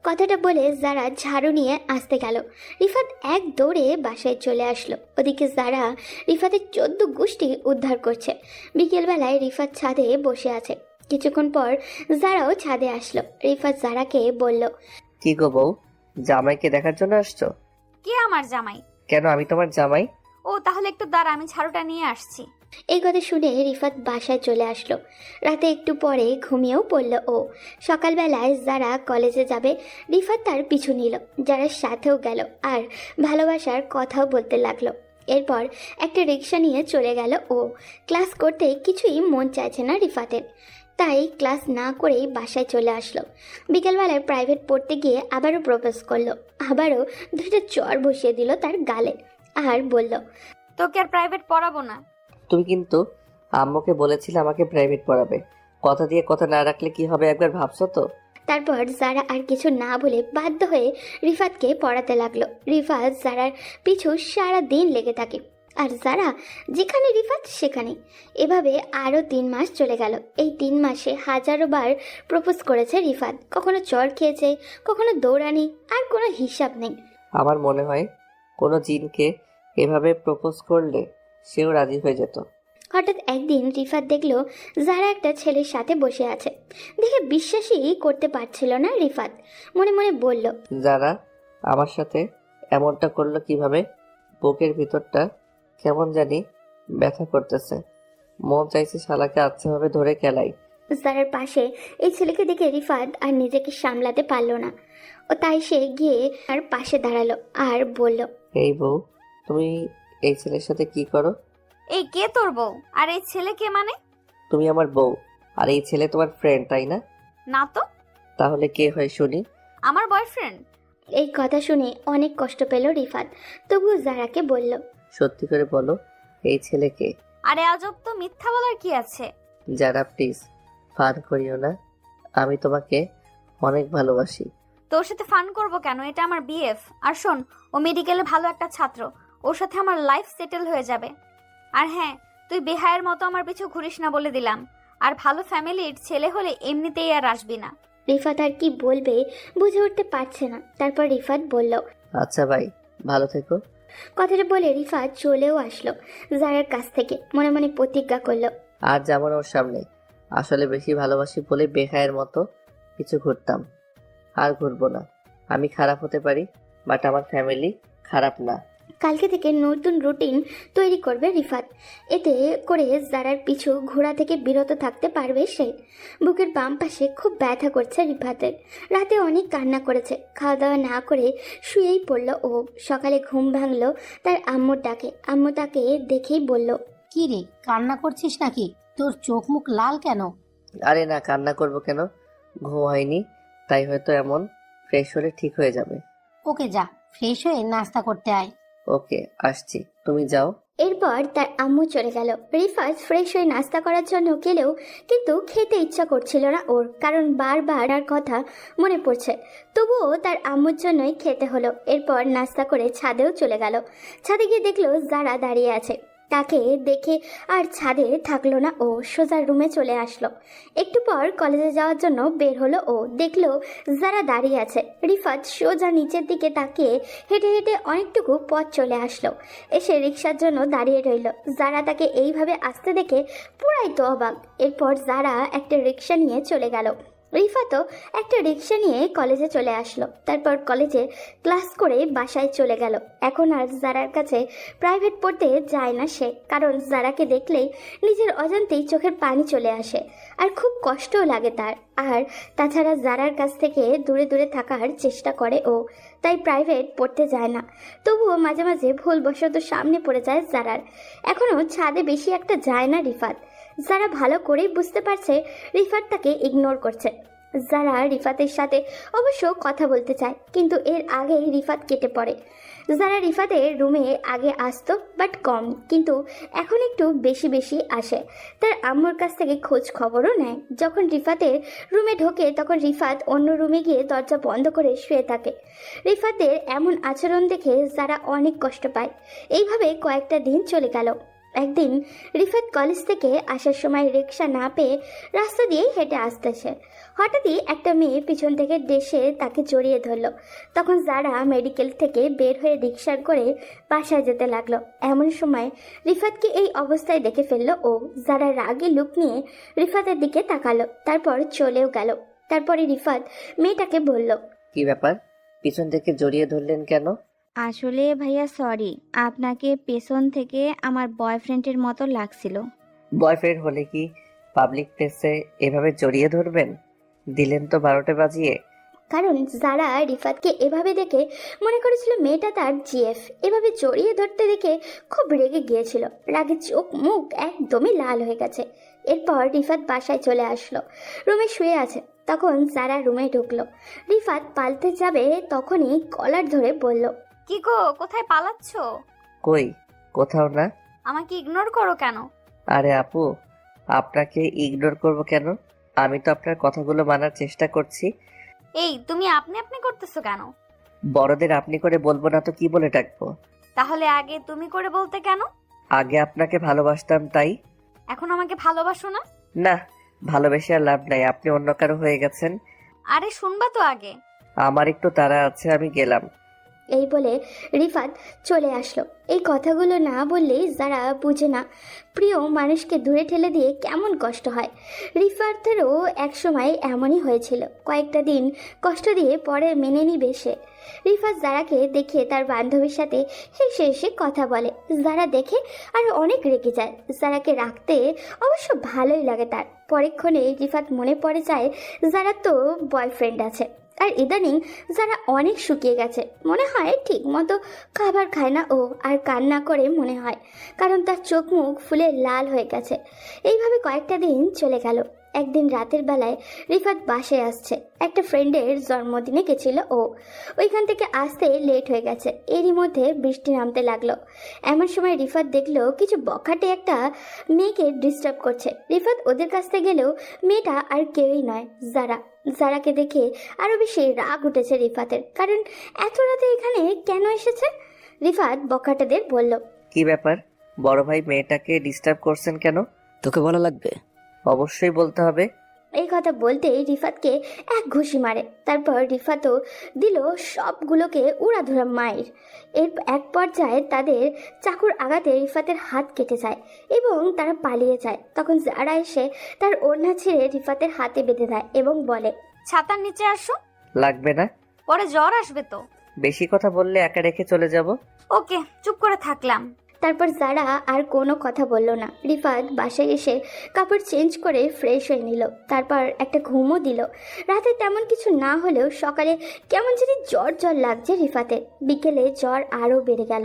Speaker 3: কথাটা বলে যারা ঝাড়ু নিয়ে আসতে গেল। রিফাত এক দৌড়ে বাসায় চলে আসলো। ওদিকে যারা রিফাতের 14 গোষ্ঠী উদ্ধার করছে। বিকেলবেলায় রিফাত ছাদে বসে আছে। কিছুক্ষণ পর যারাও ছাদে আসলো। রিফাত যারাকে বলল,
Speaker 2: কি গো বউ, জামাইকে দেখার জন্য আসছো?
Speaker 6: কে আমার জামাই?
Speaker 2: কেন আমি তোমার জামাই।
Speaker 6: ও তাহলে একটু দাঁড়া, আমি ঝাড়ুটা নিয়ে আসছি।
Speaker 3: এই কথা শুনে রিফাত বাসায় চলে আসলো। রাতে একটু পরে ঘুমিয়েও পড়ল ও। সকালবেলায় যারা কলেজে যাবে রিফাত তার পিছু নিল। যারা সাথেও গেল আর ভালোবাসার কথাও বলতে লাগলো। এরপর একটা রিক্সা নিয়ে চলে গেল ও। ক্লাস করতে কিছুই মন চাইছে না রিফাতের, তাই ক্লাস না করেই বাসায় চলে আসলো। বিকেলবেলায় প্রাইভেট পড়তে গিয়ে আবারও প্রপোজ করলো। আবারও 2টা চড় বসিয়ে দিল তার গালে আর বলল,
Speaker 6: তোকে আর প্রাইভেট পড়াবো না।
Speaker 2: তুমি কিন্তু আম্মুকে বলেছিলে আমাকে প্রাইভেট পড়াবে। কথা দিয়ে কথা না রাখলে কি হবে একবার ভাবছো তো?
Speaker 3: তারপর যারা আর কিছু না বলে বাধ্য হয়ে রিফাতকে পড়াতে লাগলো। রিফাত যারার পিছু সারা দিন লেগে থাকে আর যারা যেখানে রিফাত সেখানে। এভাবে আরও 3 মাস চলে গেল। এই 3 মাসে হাজারো বার প্রপোজ করেছে রিফাত। কখনো চড় খেয়েছে, কখনো দৌড়ানি, আর কোনো হিসাব নেই।
Speaker 2: আমার মনে হয় কোনো জিনকে এভাবে প্রপোজ করলে সেও রাজি হয়ে যেত।
Speaker 3: হঠাৎ একদিন রিফাত দেখলো যারা একটা ছেলের সাথে বসে আছে। দেখে বিশ্বাসই করতে পারছিল না রিফাত। মনে মনে বলল,
Speaker 2: যারা আমার সাথে এমনটা করলো কিভাবে? বুকের ভিতরটা কেমন জানি ব্যথা করতেছে। মন চাইছে শালাকে আচ্ছাভাবে ধরে কেলাই।
Speaker 3: যারার পাশে এই ছেলেকে দেখে রিফাত আর নিজেকে সামলাতে পারল না। ও তাই সে গিয়ে আর পাশে দাঁড়ালো আর বলল,
Speaker 2: এই বউ, তুমি এই ছেলের সাথে কি করো?
Speaker 6: এই কে তোর বউ? আর এই ছেলে কে মানে?
Speaker 2: তুমি আমার বউ আর এই ছেলে তোমার ফ্রেন্ড, তাই না?
Speaker 6: না তো।
Speaker 2: তাহলে কে হয় শুনি?
Speaker 6: আমার বয়ফ্রেন্ড।
Speaker 3: এই কথা শুনে অনেক কষ্ট পেল রিফাত, তবুও যারাকে বলল,
Speaker 2: সত্যি করে বলো, এই ছেলেকে?
Speaker 6: আরে আজব তো, মিথ্যা বলার কি আছে?
Speaker 2: যারা প্লিজ ফান করিও না, আমি তোমাকে অনেক ভালোবাসি।
Speaker 6: তোর সাথে ফান করব কেন? এটা আমার বিএফ। আর শোন, ও মেডিকেলে ভালো একটা ছাত্র, ওর সাথে আমার লাইফ সেটেল হয়ে যাবে। আর হ্যাঁ, তুই বেহায়ের মতো আমার পিছু ঘুরিস না বলে দিলাম। আর ভালো ফ্যামিলির ছেলে হলে এমনিতেই আর আসবি না।
Speaker 3: রিফাত আর কি বলবে বুঝে উঠতে পারছে না। তারপর রিফাত বলল,
Speaker 2: আচ্ছা ভাই, ভালো থেকো।
Speaker 3: কথাটা বলে রিফাত চলেও আসলো যারার কাছ থেকে। মনে মনে প্রতিজ্ঞা করলো,
Speaker 2: আর যেমন ওর সামনে আসলে বেশি ভালোবাসি বলে বেহায়ের মতো কিছু ঘুরতাম, আর ঘুরবো না। আমি খারাপ হতে পারি, বাট আমার ফ্যামিলি খারাপ না।
Speaker 3: কালকে থেকে নতুন রুটিন তৈরি করবে রিফাত। এতে করে যারার পিছু ঘোরা থেকে বিরত থাকতে পারবে সে। বুকের বাম পাশে খুব ব্যথা করছে রিফাতের। রাতে অনেক কান্না করেছে। খাওয়া দাওয়া না করে শুয়েই পড়ল ও। সকালে ঘুম ভাঙলো তার আম্মুর ডাকে। আম্মু তাকে দেখেই বলল,
Speaker 1: কি রে, কান্না করছিস নাকি? তোর চোখ মুখ লাল কেন?
Speaker 2: আরে না, কান্না করবো কেন? ঘুম হয়নি, তাই হয়তো এমন। ফ্রেশ হলে ঠিক হয়ে যাবে।
Speaker 1: ওকে যা, ফ্রেশ হয়ে নাস্তা করতে আয়।
Speaker 2: ওকে আসছি, তুমি যাও।
Speaker 3: এরপর তার আম্মু চলে গেল। রিফাত ফ্রেশ হয়ে নাস্তা করার জন্য গেলেও কিন্তু খেতে ইচ্ছা করছিল না ওর, কারণ বারবার আর কথা মনে পড়ছে। তবুও তার আম্মুর জন্যই খেতে হলো। এরপর নাস্তা করে ছাদেও চলে গেল। ছাদে গিয়ে দেখলো যারা দাঁড়িয়ে আছে। তাকে দেখে আর ছাদে থাকলো না ও, সোজা রুমে চলে আসলো। একটু পর কলেজে যাওয়ার জন্য বের হলো ও। দেখলো যারা দাঁড়িয়ে আছে। রিফাত সোজা নিচের দিকে তাকিয়ে হেঁটে হেঁটে অনেকটুকু পথ চলে আসলো। এসে রিক্সার জন্য দাঁড়িয়ে রইল। যারা তাকে এইভাবে আসতে দেখে পুরাই তো অবাক। এরপর যারা একটা রিক্সা নিয়ে চলে গেল। রিফাতও একটা রিক্সা নিয়ে কলেজে চলে আসলো। তারপর কলেজে ক্লাস করে বাসায় চলে গেল। এখন আর জারার কাছে প্রাইভেট পড়তে যায় না সে, কারণ জারাকে দেখলেই নিজের অজান্তেই চোখের পানি চলে আসে আর খুব কষ্টও লাগে তার। আর তাছাড়া জারার কাছ থেকে দূরে দূরে থাকার চেষ্টা করে ও, তাই প্রাইভেট পড়তে যায় না। তবুও মাঝে মাঝে ভুলবশত সামনে পড়ে যায় জারার। এখনও ছাদে বেশি একটা যায় না রিফাত। যারা ভালো করেই বুঝতে পারছে রিফাত তাকে ইগনোর করছে। যারা রিফাতের সাথে অবশ্য কথা বলতে চায়, কিন্তু এর আগেই রিফাত কেটে পড়ে। যারা রিফাতের রুমে আগে আসতো বাট কম, কিন্তু এখন একটু বেশি বেশি আসে। তার আম্মুর কাছ থেকে খোঁজ খবরও নেয়। যখন রিফাতের রুমে ঢোকে তখন রিফাত অন্য রুমে গিয়ে দরজা বন্ধ করে শুয়ে থাকে। রিফাতের এমন আচরণ দেখে যারা অনেক কষ্ট পায়। এইভাবে কয়েকটা দিন চলে গেল। একদিন রিফাত কলেজ থেকে আসার সময় রিক্সা না পেয়ে রাস্তা দিয়ে হেঁটে আসতেছে। হঠাৎই একটা মেয়ে পিছন থেকে ডেসে তাকে জড়িয়ে ধরলো। তখন যারা মেডিকেল থেকে বের হয়ে রিক্সা করে বাসায় যেতে লাগলো। এমন সময় রিফাতকে এই অবস্থায় দেখে ফেললো ও। যারা রাগে লুক নিয়ে রিফাতের দিকে তাকালো, তারপর চলেও গেল। তারপরে রিফাত মেয়েটাকে বলল,
Speaker 2: কি ব্যাপার, পিছন থেকে জড়িয়ে ধরলেন কেন?
Speaker 9: আসলে ভাইয়া সরি, আপনাকে পেছন থেকে আমার বয়ফ্রেন্ডের মতো লাগছিল।
Speaker 2: বয়ফ্রেন্ড হলে কি পাবলিক প্লেসে এভাবে জড়িয়ে ধরবেন? দিলেন তো 12টা বাজিয়ে।
Speaker 3: কারণ যারা রিফাতকে এভাবে দেখে মনে করেছিল মেয়েটা তার জিএফ। এভাবে জড়িয়ে ধরতে দেখে খুব রেগে গিয়েছিল। রাগে চোখ মুখ একদমই লাল হয়ে গেছে। এরপর রিফাত বাসায় চলে আসলো। রুমে শুয়ে আছে। তখন যারা রুমে ঢুকলো। রিফাত পালতে যাবে তখনই কলার ধরে বলল,
Speaker 6: কি গো, কোথায় পালাচ্ছ?
Speaker 2: কই, কোথাও না।
Speaker 6: আমাকে ইগনোর করো কেন?
Speaker 2: আরে আপু, আপনাকে ইগনোর করব কেন? আমি তো আপনার কথাগুলো মানার চেষ্টা করছি।
Speaker 6: এই তুমি আপনি আপনি করতেছো কেন?
Speaker 2: বড়দের আপনি করে বলবো না তো কি বলে ডাকবো?
Speaker 6: তাহলে আগে তুমি করে বলতে কেন?
Speaker 2: আগে আপনাকে ভালোবাসতাম তাই।
Speaker 6: এখন আমাকে ভালোবাসো না?
Speaker 2: না, ভালোবেসে আর লাভ নাই, আপনি অন্য কারো হয়ে গেছেন।
Speaker 6: আরে শুনবা তো আগে।
Speaker 2: আমার একটু তাড়া আছে, আমি গেলাম।
Speaker 3: এই বলে রিফাত চলে আসলো। এই কথাগুলো না বললেই যারা বুঝে না প্রিয় মানুষকে দূরে ঠেলে দিয়ে কেমন কষ্ট হয়। রিফাতেরও একসময় এমনই হয়েছিল। কয়েকটা দিন কষ্ট দিয়ে পরে মেনে নিবে সে। রিফাত যারাকে দেখে তার বান্ধবীর সাথে হেসে হেসে কথা বলে। যারা দেখে আর অনেক রেগে যায়। যারাকে রাখতে অবশ্য ভালোই লাগে তার। পরক্ষণে রিফাত মনে পড়ে যায় যারা তো বয়ফ্রেন্ড আছে। আর ইদানিং যারা অনেক শুকিয়ে গেছে। মনে হয় ঠিক মতো খাবার খায় না ও, আর কান্না করে মনে হয়, কারণ তার চোখ মুখ ফুলে লাল হয়ে গেছে। এইভাবে কয়েকটা দিন চলে গেল। একদিন রাতের বেলায় রিফাত বাসায় আসছে। একটা ফ্রেন্ডের জন্মদিনে গেছিল ও। ওইখান থেকে আসতে লেট হয়ে গেছে। এরই মধ্যে বৃষ্টি নামতে লাগলো। এমন সময় রিফাত দেখলো কিছু বখাটে একটা মেয়েকে ডিস্টার্ব করছে। রিফাত ওদের কাছতে গেলেও মেয়েটা আর কেউই নয়, যারাকে দেখে আরো বেশি রাগ উঠেছে রিফাতের। কারণ এত রাতে এখানে কেন এসেছে? রিফাত বখাটেদের বলল,
Speaker 2: কি ব্যাপার, বড় ভাই মেয়েটাকে ডিস্টার্ব করছেন কেন?
Speaker 10: তোকে বলা লাগবে?
Speaker 2: অবশ্যই বলতে হবে।
Speaker 3: এই কথা বলতে রিফাতকে এক ঘুষি মারে। তারপর রিফাতও দিল সবগুলোকে উড়াধুরা মায়ের। এর এক পর্যায়ে তাদের চাকুর আঘাতে রিফাতের হাত কেটে যায় এবং তারা পালিয়ে যায়। তখন যারা এসে তার ওড়না ছেড়ে রিফাতের হাতে বেঁধে দেয় এবং বলে,
Speaker 6: ছাতার নিচে আসো,
Speaker 2: লাগবে না।
Speaker 6: পরে জ্বর আসবে তো।
Speaker 2: বেশি কথা বললে একা রেখে চলে যাব।
Speaker 6: ওকে, চুপ করে থাকলাম।
Speaker 3: তারপর যারা আর কোনো কথা বলল না। রিফাত বাসায় এসে কাপড় চেঞ্জ করে ফ্রেশ হয়ে নিল। তারপর একটা ঘুমও দিল। রাতে তেমন কিছু না হলেও সকালে কেমন জানি জ্বর জ্বর লাগছে রিফাতের। বিকেলে জ্বর আরও বেড়ে গেল।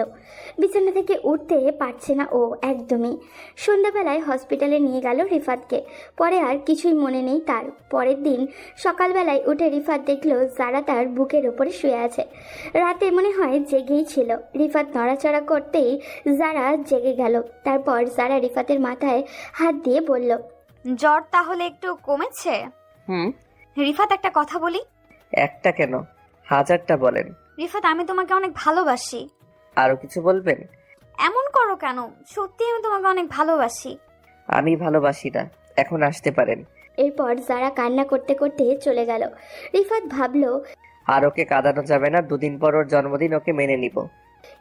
Speaker 3: বিছানা থেকে উঠতে পারছে না ও একদমই। সন্ধ্যাবেলায় হসপিটালে নিয়ে গেল রিফাতকে। পরে আর কিছুই মনে নেই তার। পরের দিন সকালবেলায় উঠে রিফাত দেখলো যারা তার বুকের ওপরে শুয়ে আছে। রাতে মনে হয় জেগেই ছিল। রিফাত নড়াচড়া করতেই যারা জেগে গেল। তারপর যারা রিফাতের মাথায় হাত দিয়ে বলল,
Speaker 6: জ্বর তাহলে একটু কমেছে? রিফাত, একটা কথা বলি।
Speaker 2: একটা কেন, হাজারটা বলেন।
Speaker 6: রিফাত, আমি তোমাকে অনেক ভালোবাসি।
Speaker 2: আরো কিছু বলবেন?
Speaker 6: এমন করো কেন? সত্যি আমি তোমাকে অনেক ভালোবাসি।
Speaker 2: আমি ভালোবাসি না, এখন আসতে পারেন।
Speaker 3: এরপর যারা কান্না করতে করতে চলে গেল। রিফাত ভাবলো,
Speaker 2: আর ওকে কাঁদানো যাবে না, 2 দিন পর ওর জন্মদিন, ওকে মেনে নিব।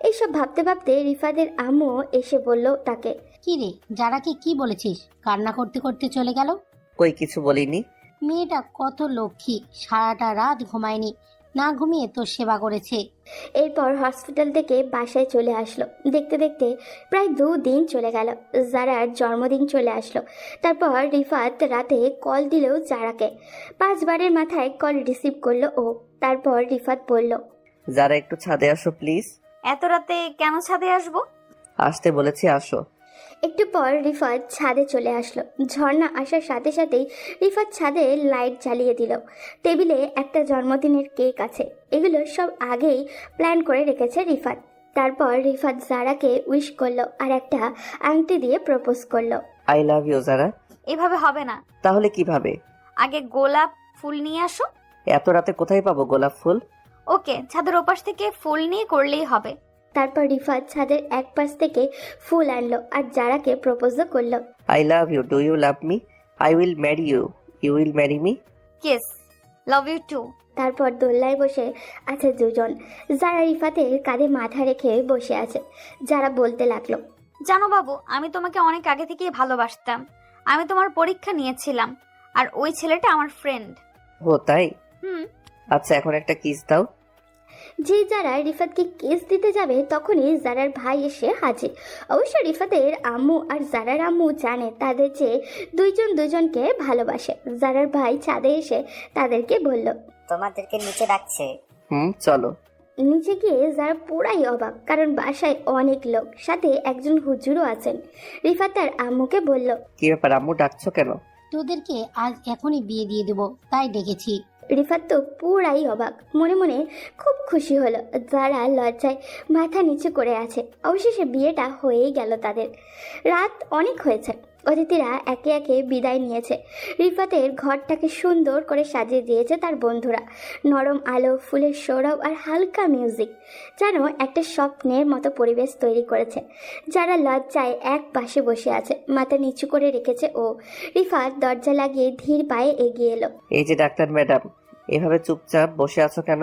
Speaker 3: এইসব ভাবতে ভাবতে রিফাতের আম্মু এসে বলল তাকে,
Speaker 1: কি রে, যারাকে কি বলেছিস কান্না করতে করতে চলে গেল?
Speaker 2: কই কিছু বলিনি।
Speaker 1: মেয়েটা কত লক্ষ্মী, সারাটা রাত ঘুমায়নি, না ঘুমিয়ে তোর সেবা করেছে।
Speaker 3: এরপর হসপিটাল থেকে বাসায় চলে আসলো। দেখতে দেখতে প্রায় 2 দিন চলে গেল। জারার জন্মদিন চলে আসলো। তারপর রিফাত রাতে কল দিলেও জারাকে 5বারের মাথায় কল রিসিভ করলো ও। তারপর রিফাত বলল,
Speaker 2: যারা একটু ছাদে আসো প্লিজ।
Speaker 6: এত রাতে কেন ছাদে আসবো?
Speaker 2: আসতে বলেছি, আসো।
Speaker 3: একটু পর রিফাত ছাদে চলে আসলো। ঝর্ণা আসার সাথে সাথেই রিফাত ছাদে লাইট জ্বালিয়ে দিল। টেবিলে একটা জন্মদিনের কেক আছে। এগুলো সব আগেই প্ল্যান করে রেখেছে রিফাত। তারপর রিফাত জারাকে উইশ করলো আর একটা আংটি দিয়ে প্রপোজ করলো।
Speaker 2: আই লাভ ইউ যারা।
Speaker 6: এভাবে হবে না।
Speaker 2: তাহলে কিভাবে?
Speaker 6: আগে গোলাপ ফুল নিয়ে আসো।
Speaker 2: এত রাতে কোথায় পাবো গোলাপ ফুল?
Speaker 6: ওকে, ছাদের ওপাশ থেকে ফুল নিয়ে করলেই হবে।
Speaker 3: তারপর রিফাত ছাদের এক পাশ থেকে ফুল আনলো আর জারাকে প্রপোজও করলো।
Speaker 2: I love you, do you love me? I will marry you, you will marry me.
Speaker 6: Kiss, love you too.
Speaker 3: তারপর দোলনায় বসে আছে দুজন। যারা রিফাতের কাঁধে মাথা রেখে বসে আছে। যারা বলতে লাগলো,
Speaker 6: জানো বাবু, আমি তোমাকে অনেক আগে থেকেই ভালোবাসতাম। আমি তোমার পরীক্ষা নিয়েছিলাম, আর ওই ছেলেটা আমার ফ্রেন্ড।
Speaker 2: ও তাই?
Speaker 6: হুম।
Speaker 2: আচ্ছা, এখন একটা কিস দাও।
Speaker 3: যে যারা রিফাতকে কেস দিতে যাবে তখনই জারার ভাই এসে হাজির। অবশ্য রিফাতের আম্মু আর জারার আম্মু জানে তাদের যে দুইজন দুজনকে ভালোবাসে। জারার ভাই ছাদে এসে তাদেরকে বলল,
Speaker 5: তোমাদেরকে নিচে ডাকছে।
Speaker 2: চলো।
Speaker 3: নিচে গিয়ে যারা পুরাই অবাক, কারণ বাসায় অনেক লোক, সাথে একজন হুজুরও আছেন। রিফাত তার আম্মুকে বলল,
Speaker 2: কি ব্যাপার আম্মু, ডাকছো কেন?
Speaker 1: তোদেরকে আজ এখনই বিয়ে দিয়ে দেবো, তাই ডেকেছি।
Speaker 3: রিফাত তো পুরাই অবাক, মনে মনে খুব খুশি হলো। যারা লজ্জায় মাথা নিচু করে আছে। অবশেষে বিয়েটা হয়েই গেল তাদের। রাত অনেক হয়েছে। অতিথিরা একে একে বিদায় নিয়েছে। রিফাতের ঘরটাকে সুন্দর করে সাজিয়ে দিয়েছে তার বন্ধুরা। নরম আলো, ফুলের সৌরভ আর হালকা মিউজিক যেন একটা স্বপ্নের মতো পরিবেশ তৈরি করেছে। যারা লজ্জায় এক পাশে বসে আছে, মাথা নিচু করে রেখেছে ও। রিফাত দরজা লাগিয়ে ধীর পায়ে এগিয়ে এলো।
Speaker 2: এই যে ডাক্তার ম্যাডাম, এভাবে চুপচাপ বসে আছো কেন?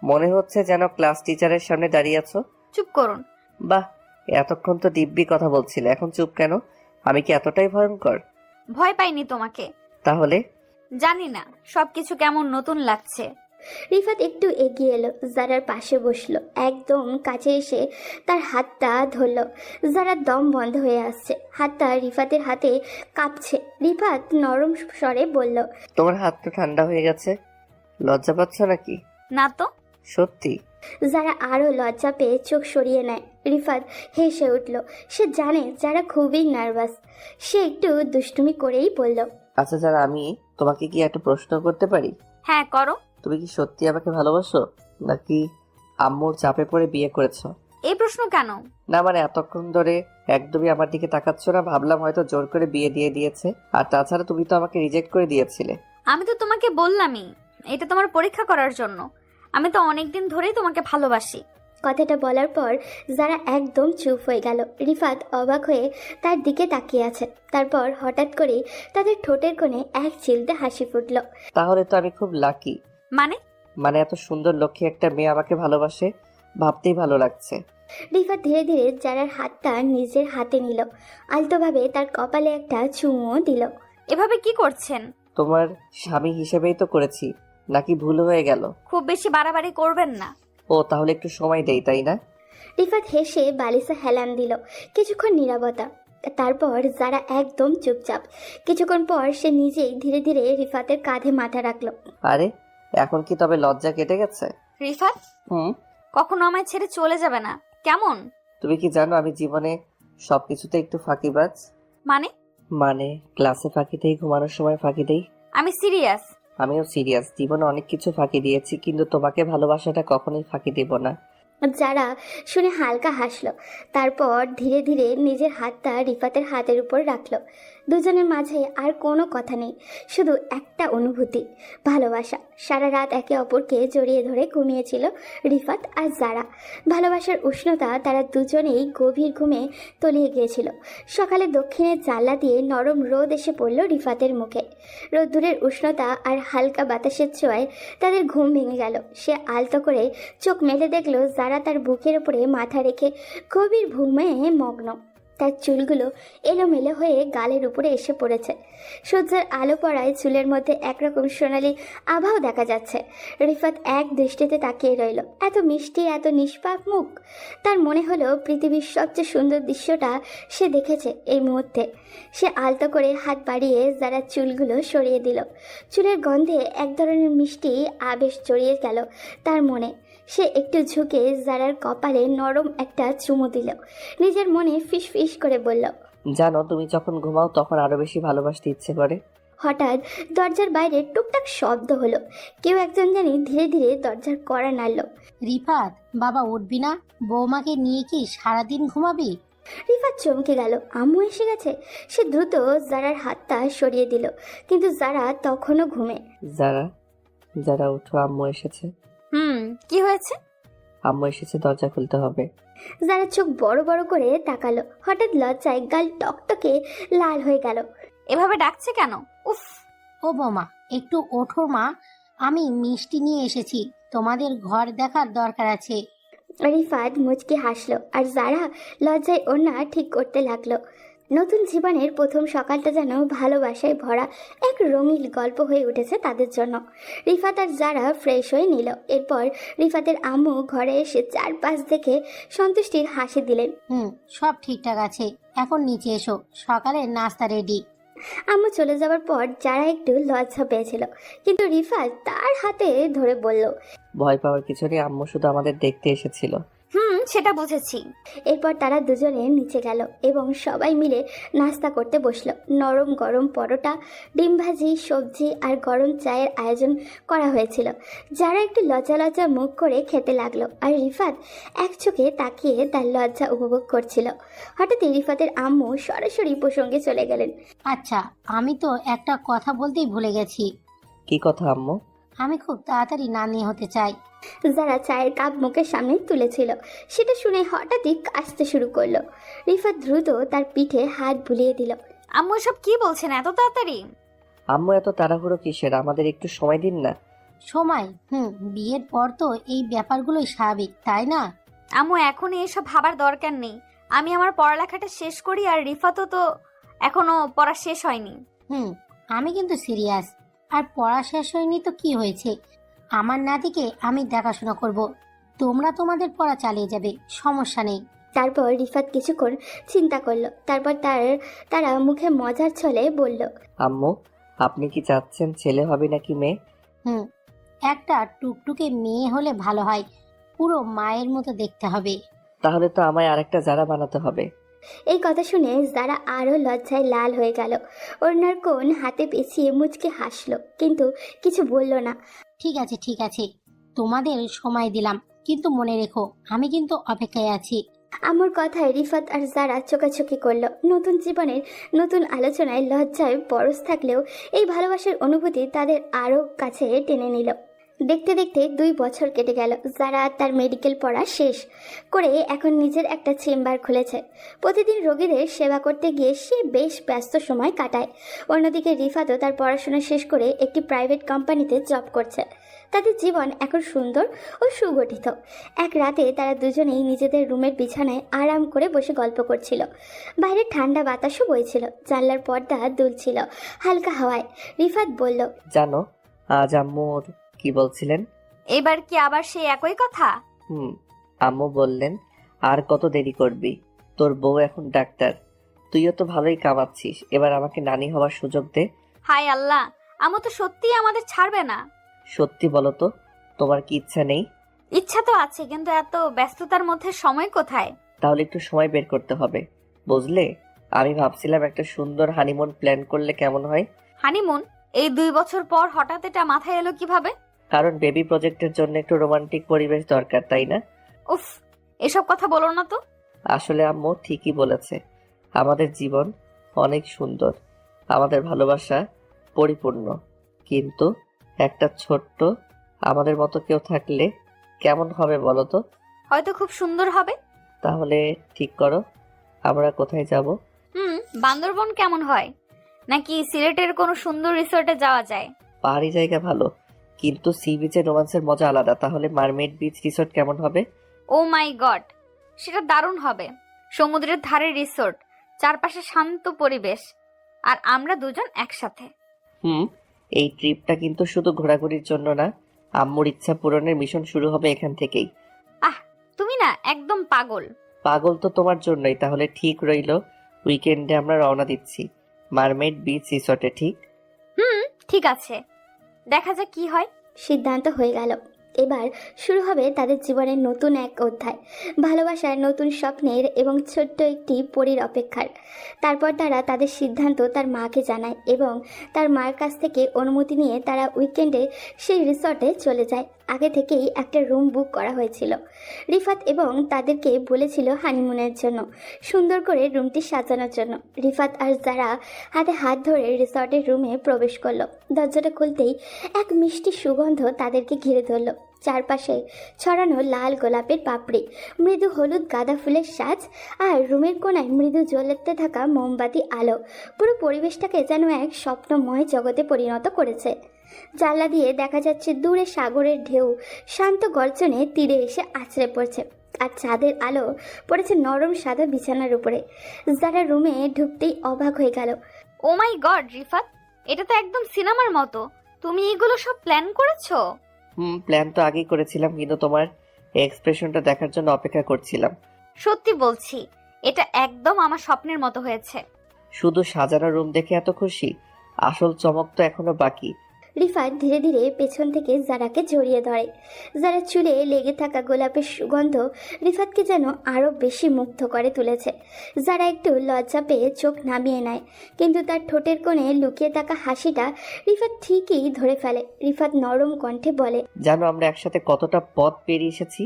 Speaker 2: মনে হচ্ছে যেন ক্লাস টিচারের সামনে দাঁড়িয়ে আছো।
Speaker 6: চুপ করুন।
Speaker 2: বাহ, এতক্ষণ তো দিব্যি কথা বলছিলে, এখন চুপ কেন? আমি কি এতটাই ভয়ঙ্কর?
Speaker 6: ভয় পাইনি তোমাকে।
Speaker 2: তাহলে?
Speaker 6: জানি না, সবকিছু কেমন নতুন লাগছে।
Speaker 3: রিফাত একটু এগিয়ে এলো, জারার পাশে বসলো। একদম কাছে এসে তার হাতটা ধরলো। জারার দম বন্ধ হয়ে আসছে, হাতটা রিফাতের হাতে কাঁপছে। রিফাত নরম স্বরে বলল,
Speaker 2: তোমার হাত তো ঠান্ডা হয়ে গেছে, লজ্জা পাচ্ছ নাকি?
Speaker 6: না তো।
Speaker 2: সত্যি?
Speaker 3: যারা আরো লজ্জা পেয়ে চোখ সরিয়ে নেয়। রিফাত হেসে উঠল। সে জানে যারা খুবই নার্ভাস। সে একটু দুষ্টুমি করেই বলল,
Speaker 2: আচ্ছা যারা, আমি তোমাকে কি একটা প্রশ্ন করতে পারি?
Speaker 6: হ্যাঁ, করো।
Speaker 2: তুমি কি সত্যি আমাকে ভালোবাসো, নাকি আম্মুর চাপে পড়ে বিয়ে করেছো?
Speaker 6: এই প্রশ্ন কেন?
Speaker 2: না মানে এতক্ষণ ধরে একদমই আমার দিকে তাকাচ্ছ না, ভাবলাম হয়তো জোর করে বিয়ে দিয়ে দিয়েছে। আর তাছাড়া তুমি তো আমাকে রিজেক্ট করে দিয়েছিলে।
Speaker 6: আমি তো তোমাকে বললামই, এটা তোমার পরীক্ষা করার জন্য। আমি তো অনেকদিন ধরেই তোমাকে ভালোবাসি।
Speaker 3: কথাটা বলার পর যারা একদম চুপ হয়ে গেল। রিফাত অবাক হয়ে তার দিকে তাকিয়ে আছে। তারপর হঠাৎ করে তাদের ঠোঁটের কোণে এক চিলতে হাসি ফুটল।
Speaker 2: তাহলে তো আমি খুব লাকি। মানে এত সুন্দর লক্ষ্মী একটা মেয়ে আমাকে ভালোবাসে, ভাবতেই ভালো লাগছে।
Speaker 3: রিফাত ধীরে ধীরে যারার হাতটা নিজের হাতে নিল। আলতোভাবে তার কপালে একটা চুমুও দিল।
Speaker 6: এভাবে কি করছেন?
Speaker 2: তোমার স্বামী হিসেবেই তো করেছি, নাকি ভুল হয়ে গেল?
Speaker 6: খুব বেশি বাড়াবাড়ি করবেন না।
Speaker 2: ও তাহলে একটু সময় দেই, তাই না?
Speaker 3: রিফাত হেসে বালিশে হেলান দিল। কিছুক্ষণ নীরবতা। তারপর যারা একদম চুপচাপ। কিছুক্ষণ পর সে নিজেই ধীরে ধীরে রিফাতের কাঁধে মাথা রাখলো।
Speaker 2: আরে এখন কি তবে লজ্জা কেটে গেছে?
Speaker 6: রিফাত, কখনো আমায় ছেড়ে চলে যাবে না, কেমন?
Speaker 2: তুমি কি জানো আমি জীবনে সবকিছুতে একটু ফাঁকিবাজ। মানে ক্লাসে ফাঁকি দেই, ঘুমানোর সময় ফাঁকি দেই।
Speaker 6: আমি সিরিয়াস।
Speaker 2: আমিও সিরিয়াস, জীবনে অনেক কিছু ফাঁকি দিয়েছি, কিন্তু তোমাকে ভালোবাসাটা কখনোই ফাঁকি দেব না।
Speaker 3: যারা শুনে হালকা হাসলো। তারপর ধীরে ধীরে নিজের হাতটা রিফাতের হাতের উপর রাখলো। দুজনের মাঝে আর কোনো কথা নেই, শুধু একটা অনুভূতি, ভালোবাসা। সারা রাত একে অপরকে জড়িয়ে ধরে ঘুমিয়েছিল রিফাত আর যারা। ভালোবাসার উষ্ণতা তারা দুজনেই গভীর ঘুমে তলিয়ে গিয়েছিল। সকালে দক্ষিণের জানলা দিয়ে নরম রোদ এসে পড়ল রিফাতের মুখে। রোদ্দুরের উষ্ণতা আর হালকা বাতাসের ছোঁয়ায় তাদের ঘুম ভেঙে গেল। সে আলতো করে চোখ মেলে দেখলো যারা তার বুকের উপরে মাথা রেখে গভীর ঘুমে মগ্ন। তার চুলগুলো এলোমেলো হয়ে গালের উপরে এসে পড়েছে। সূর্যের আলো পড়ায় চুলের মধ্যে একরকম সোনালি আভাও দেখা যাচ্ছে। রিফাত এক দৃষ্টিতে তাকিয়ে রইল। এত মিষ্টি, এত নিষ্পাপ মুখ। তার মনে হলো পৃথিবীর সবচেয়ে সুন্দর দৃশ্যটা সে দেখেছে এই মুহূর্তে। সে আলতো করে হাত বাড়িয়ে যারা চুলগুলো সরিয়ে দিল। চুলের গন্ধে এক ধরনের মিষ্টি আবেশ জড়িয়ে গেল তার মনে। সে একটু ঝুঁকে জারার কপালে নরম একটা চুমু দিল। নিজের মনে ফিস ফিস করে বলল,
Speaker 2: জানো, তুমি যখন ঘুমাও তখন আরো বেশি ভালোবাসতে ইচ্ছে করে।
Speaker 3: হঠাৎ দরজার বাইরে টুকটাক শব্দ হলো। কেউ একজন জানি ধীরে ধীরে দরজার কড়া নাড়ল।
Speaker 1: রিফাত, বাবা উঠবি না? বৌমাকে নিয়ে কি সারাদিন ঘুমাবি?
Speaker 3: রিফাত চমকে গেল। আম্মু এসে গেছে। সে দ্রুত জারার হাতটা সরিয়ে দিল, কিন্তু জারা তখনও ঘুমে।
Speaker 2: যারা যারা উঠো, আম্মু এসেছে।
Speaker 6: কি হয়েছে?
Speaker 2: আম্মু এসেছে, দরজা খুলতে হবে।
Speaker 3: জারা চোখ বড় বড় করে তাকালো। হঠাৎ লজ্জায় গাল টকটকে লাল হয়ে গেল।
Speaker 6: এভাবে ডাকছে কেন? উফ!
Speaker 1: ও বৌমা, একটু ওঠো মা, আমি মিষ্টি নিয়ে এসেছি, তোমাদের ঘর দেখার দরকার আছে।
Speaker 3: রিফাত মুচকি হাসলো, আর জারা লজ্জায় ওড়না ঠিক করতে লাগলো। নতুন জীবনের প্রথম সকালটা যেন ভালোবাসায় ভরা এক রঙিন গল্প হয়ে উঠেছে তাদের জন্য। রিফাত আর যারা ফ্রেশ হয়ে নিল। এরপর রিফাতের আম্মু ঘরে এসে চারপাশ দেখে সন্তুষ্টির হাসি দিলেন।
Speaker 1: সব ঠিকঠাক আছে, এখন নিচে এসো, সকালের নাস্তা রেডি।
Speaker 3: আম্মু চলে যাওয়ার পর যারা একটু লজ্জা পেয়েছিল, কিন্তু রিফাত তার হাতে ধরে বলল,
Speaker 2: ভয় পাওয়ার কিছু নেই, আম্মু শুধু আমাদের দেখতে এসেছিল।
Speaker 6: সেটা বুঝেছি।
Speaker 3: এরপর তারা দুজনে নিচে গেল এবং সবাই মিলে নাস্তা করতে বসলো। নরম গরম পরোটা, ডিম ভাজি, সবজি আর গরম চায়ের আয়োজন করা হয়েছিল। যারা একটু লজ্জা লজ্জা মুখ করে খেতে লাগলো, আর রিফাত এক চোখে তাকিয়ে তার লজ্জা উপভোগ করছিল। হঠাৎই রিফাতের আম্মু সরাসরি প্রসঙ্গে চলে গেলেন।
Speaker 1: আচ্ছা, আমি তো একটা কথা বলতেই ভুলে গেছি।
Speaker 2: কি কথা আম্মু?
Speaker 1: আমি খুব তাড়াতাড়ি নানি হতে চাই।
Speaker 3: যারা চায়ের কাপ মুখের সামনে তুলেছিল, সেটা শুনে হঠাৎই কাশতে শুরু করলো। রিফাত দ্রুত তার পিঠে হাত বুলিয়ে দিল।
Speaker 6: আম্মু এসব কি বলছেন এত তাড়াতাড়ি?
Speaker 2: আম্মু এত তাড়াহুড়ো কিসের? আমাদের একটু সময় দিন না।
Speaker 1: সময়? বিয়ের পর তো এই ব্যাপারগুলোই স্বাভাবিক, তাই না?
Speaker 6: আম্মু এখনই এসব ভাবার দরকার নেই। আমি আমার পড়ালেখাটা শেষ করি, আর রিফাতও তো এখনো পড়া শেষ হয়নি।
Speaker 1: আমি কিন্তু সিরিয়াস। আর পড়া শেষ হয়নি তো কি হয়েছে? আমার নাতিকে আমি দেখাশোনা করব, তোমরা তোমাদের পড়া চালিয়ে যাবে, সমস্যা নেই।
Speaker 3: তারপর রিফাত কিছুক্ষণ চিন্তা করলো। তারপর তারা মুখে মজার ছলে বলল,
Speaker 2: আম্মু, আপনি কি চাচ্ছেন ছেলে হবে নাকি মেয়ে?
Speaker 1: একটা টুকটুকে মেয়ে হলে ভালো হয়, পুরো মায়ের মতো দেখতে হবে।
Speaker 2: তাহলে তো আমায় আরেকটা যারা বানাতে হবে।
Speaker 3: এই কথা শুনে যারা আরো লজ্জায় লাল হয়ে গেল। ওনার কোণ হাতে পেঁচিয়ে মুচকে হাসলো, কিন্তু কিছু বলল না।
Speaker 1: ঠিক আছে ঠিক আছে, তোমাদের সময় দিলাম, কিন্তু মনে রেখো আমি কিন্তু অপেক্ষায় আছি।
Speaker 3: আমার কথায় রিফাত আর যারা চোকাচোকি করলো। নতুন জীবনের নতুন আলোচনায় লজ্জায় পরশ থাকলেও এই ভালোবাসার অনুভূতি তাদের আরো কাছে টেনে নিল। দেখতে দেখতে 2 বছর কেটে গেল। যারা তার মেডিকেল পড়া শেষ করে এখন নিজের একটা চেম্বার খুলেছে। প্রতিদিন রোগীদের সেবা করতে গিয়ে সে বেশ ব্যস্ত সময় কাটায়। অন্যদিকে রিফাতও তার পড়াশোনা শেষ করে একটি প্রাইভেট কোম্পানিতে জব করছে। তাদের জীবন এখন সুন্দর ও সুগঠিত। এক রাতে তারা দুজনেই নিজেদের রুমের বিছানায় আরাম করে বসে গল্প করছিল। বাইরে ঠান্ডা বাতাসও বইছিল, জানলার পর্দা দুলছিল হালকা হাওয়ায়। রিফাত বলল,
Speaker 2: জানো, আজ আম্মুর কি বলছিলেন?
Speaker 6: এবার কি আবার সেই একই কথা?
Speaker 2: আম্মু বললেন, আর কত দেরি করবি, তোর বউ এখন ডাক্তার, তুইও তো ভালোই কামাচ্ছিস, এবার আমাকে নানি হওয়ার সুযোগ দে।
Speaker 6: হায় আল্লাহ, আম্মু তো সত্যিই আমাদের ছাড়বে না।
Speaker 2: সত্যি বলো তো, তোমার কি ইচ্ছা নেই?
Speaker 6: ইচ্ছা তো আছে, কিন্তু এত ব্যস্ততার মধ্যে সময় কোথায়?
Speaker 2: তাহলে একটু সময় বের করতে হবে, বুঝলে? আমি ভাবছিলাম একটা সুন্দর হানিমুন প্ল্যান করলে কেমন হয়।
Speaker 6: হানিমুন? এই 2 বছর পর হঠাৎ এটা মাথায় এলো কিভাবে?
Speaker 2: কারণ বেবি প্রজেক্টের জন্য একটু রোমান্টিক পরিবেশ দরকার, তাই না?
Speaker 6: উফ, এসব কথা বলো না তো।
Speaker 2: আসলে আম্মু ঠিকই বলেছে, আমাদের জীবন অনেক সুন্দর, আমাদের ভালোবাসা পরিপূর্ণ, কিন্তু একটা ছোট্ট আমাদের মতো কেউ থাকলে কেমন হবে বলো তো?
Speaker 6: হয়তো খুব সুন্দর হবে।
Speaker 2: তাহলে ঠিক করো, আমরা কোথায় যাব?
Speaker 6: বান্দরবন কেমন হয়? নাকি সিলেটের কোনো সুন্দর রিসোর্টে যাওয়া যায়?
Speaker 2: পাহাড়ি জায়গা ভালো, কিন্তু সি বিচে রোমান্সের মজা আলাদা। তাহলে মারমেড বিচ রিসোর্ট কেমন হবে?
Speaker 6: ও মাই গড, সেটা দারুণ হবে। সমুদ্রের ধারে রিসোর্ট, চারপাশে শান্ত পরিবেশ, আর আমরা দুজন একসাথে।
Speaker 2: এই ট্রিপটা কিন্তু শুধু ঘোরাঘুরির জন্য না, আম্মুর ইচ্ছা পূরণের মিশন শুরু হবে এখান থেকেই।
Speaker 6: আহ, তুমি না একদম পাগল।
Speaker 2: পাগল তো তোমার জন্যই। তাহলে ঠিক রইলো, উইকেন্ডে আমরা রওনা দিচ্ছি মারমেড বিচ রিসর্টে, ঠিক?
Speaker 6: ঠিক আছে, দেখা যাক কি হয়।
Speaker 3: সিদ্ধান্ত হয়ে গেল। এবার শুরু হবে তাদের জীবনের নতুন এক অধ্যায়, ভালোবাসার নতুন স্বপ্নের এবং ছোট্ট একটি পরীর অপেক্ষার। তারপর তারা তাদের সিদ্ধান্ত তার মাকে জানায় এবং তার মায়ের কাছ থেকে অনুমতি নিয়ে তারা উইকেন্ডে সেই রিসর্টে চলে যায়। আগে থেকেই একটা রুম বুক করা হয়েছিল। রিফাত এবং তাদেরকে বলেছিল হানিমুনের জন্য, সুন্দর করে রুমটি সাজানোর জন্য। রিফাত আর যারা হাতে হাত ধরে রিসর্টের রুমে প্রবেশ করলো। দরজাটা খুলতেই এক মিষ্টি সুগন্ধ তাদেরকে ঘিরে ধরল। চারপাশে ছড়ানো লাল গোলাপের পাপড়ি, মৃদু হলুদ গাঁদা ফুলের সাজ, আর রুমের কোণায় মৃদু জ্বলতে থাকা মোমবাতি আলো পুরো পরিবেশটাকে যেন এক স্বপ্নময় জগতে পরিণত করেছে। জানলা দিয়ে দেখা যাচ্ছে দূরে সাগরের ঢেউ শান্ত গর্জনে তীরে এসে আছড়ে পড়ছে, আর চাঁদের আলো পড়েছে নরম সাদা বিছানার উপরে। যারা রুমে ঢুকতেই অবাক হয়ে গেল।
Speaker 6: ও মাই গড রিফাত, এটা তো একদম সিনেমার মতো। তুমি এগুলো সব প্ল্যান করেছো?
Speaker 2: প্ল্যান তো আগেই করেছিলাম, কিন্তু তোমার এক্সপ্রেশনটা দেখার জন্য অপেক্ষা করছিলাম।
Speaker 6: সত্যি বলছি, এটা একদম আমার স্বপ্নের মতো হয়েছে।
Speaker 2: শুধু সাজানো রুম দেখে এত খুশি? আসল চমক তো এখনো বাকি।
Speaker 3: রিফাত ধীরে ধীরে পেছন থেকে জারাকে জড়িয়ে ধরে। যারা চুলে লেগে থাকা গোলাপের সুগন্ধ রিফাতকে যেন আরও বেশি মুগ্ধ করে তুলেছে। যারা একটু লজ্জা পেয়ে চোখ নামিয়ে নেয়, কিন্তু তার ঠোঁটের কোণে লুকিয়ে থাকা হাসিটা রিফাত ঠিকই ধরে ফেলে। রিফাত নরম কণ্ঠে বলে,
Speaker 2: জানো আমরা একসাথে কতটা পথ পেরিয়ে এসেছি?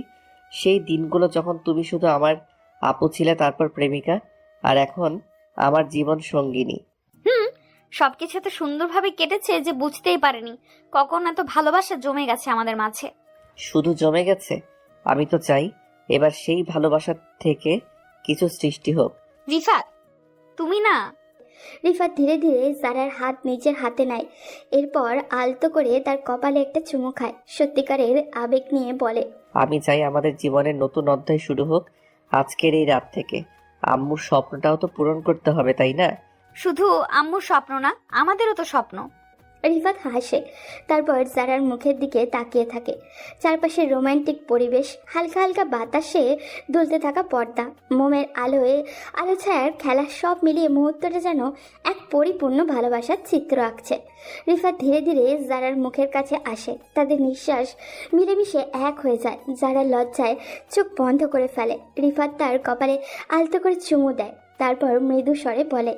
Speaker 2: সেই দিনগুলো যখন তুমি শুধু আমার আপু ছিলে, তারপর প্রেমিকা, আর এখন আমার জীবন সঙ্গিনী।
Speaker 6: সবকিছু এত সুন্দরভাবে কেটেছে যে বুঝতেই পারিনি কখন এত ভালোবাসা জমে গেছে আমাদের মাঝে।
Speaker 2: শুধু জমে গেছে, আমি তো চাই এবার সেই ভালোবাসা থেকে কিছু সৃষ্টি হোক।
Speaker 6: রিফাত, তুমি না।
Speaker 3: রিফাত ধীরে ধীরে জারার হাত নিজের হাতে নেয়। এরপর আলতো করে তার কপালে একটা চুমু খায়। সত্যিকারের আবেগ নিয়ে বলে,
Speaker 2: আমি চাই আমাদের জীবনের নতুন অধ্যায় শুরু হোক আজকের এই রাত থেকে। আম্মুর স্বপ্নটাও তো পূরণ করতে হবে, তাই না?
Speaker 6: শুধু আম্মুর স্বপ্ন না, আমাদেরও তো স্বপ্ন।
Speaker 3: রিফাত হাসে, তারপর জারার মুখের দিকে তাকিয়ে থাকে। চারপাশে রোমান্টিক পরিবেশ, হালকা হালকা বাতাসে দুলতে থাকা পর্দা, মোমের আলো ছায়ার খেলা, সব মিলিয়ে মুহূর্তটা যেন এক পরিপূর্ণ ভালোবাসার চিত্র আঁকছে। রিফাত ধীরে ধীরে জারার মুখের কাছে আসে। তাদের নিঃশ্বাস মিলেমিশে এক হয়ে যায়। জারা লজ্জায় চোখ বন্ধ করে ফেলে। রিফাত তার কপালে আলতো করে চুমু দেয়, তারপর মৃদু স্বরে বলে,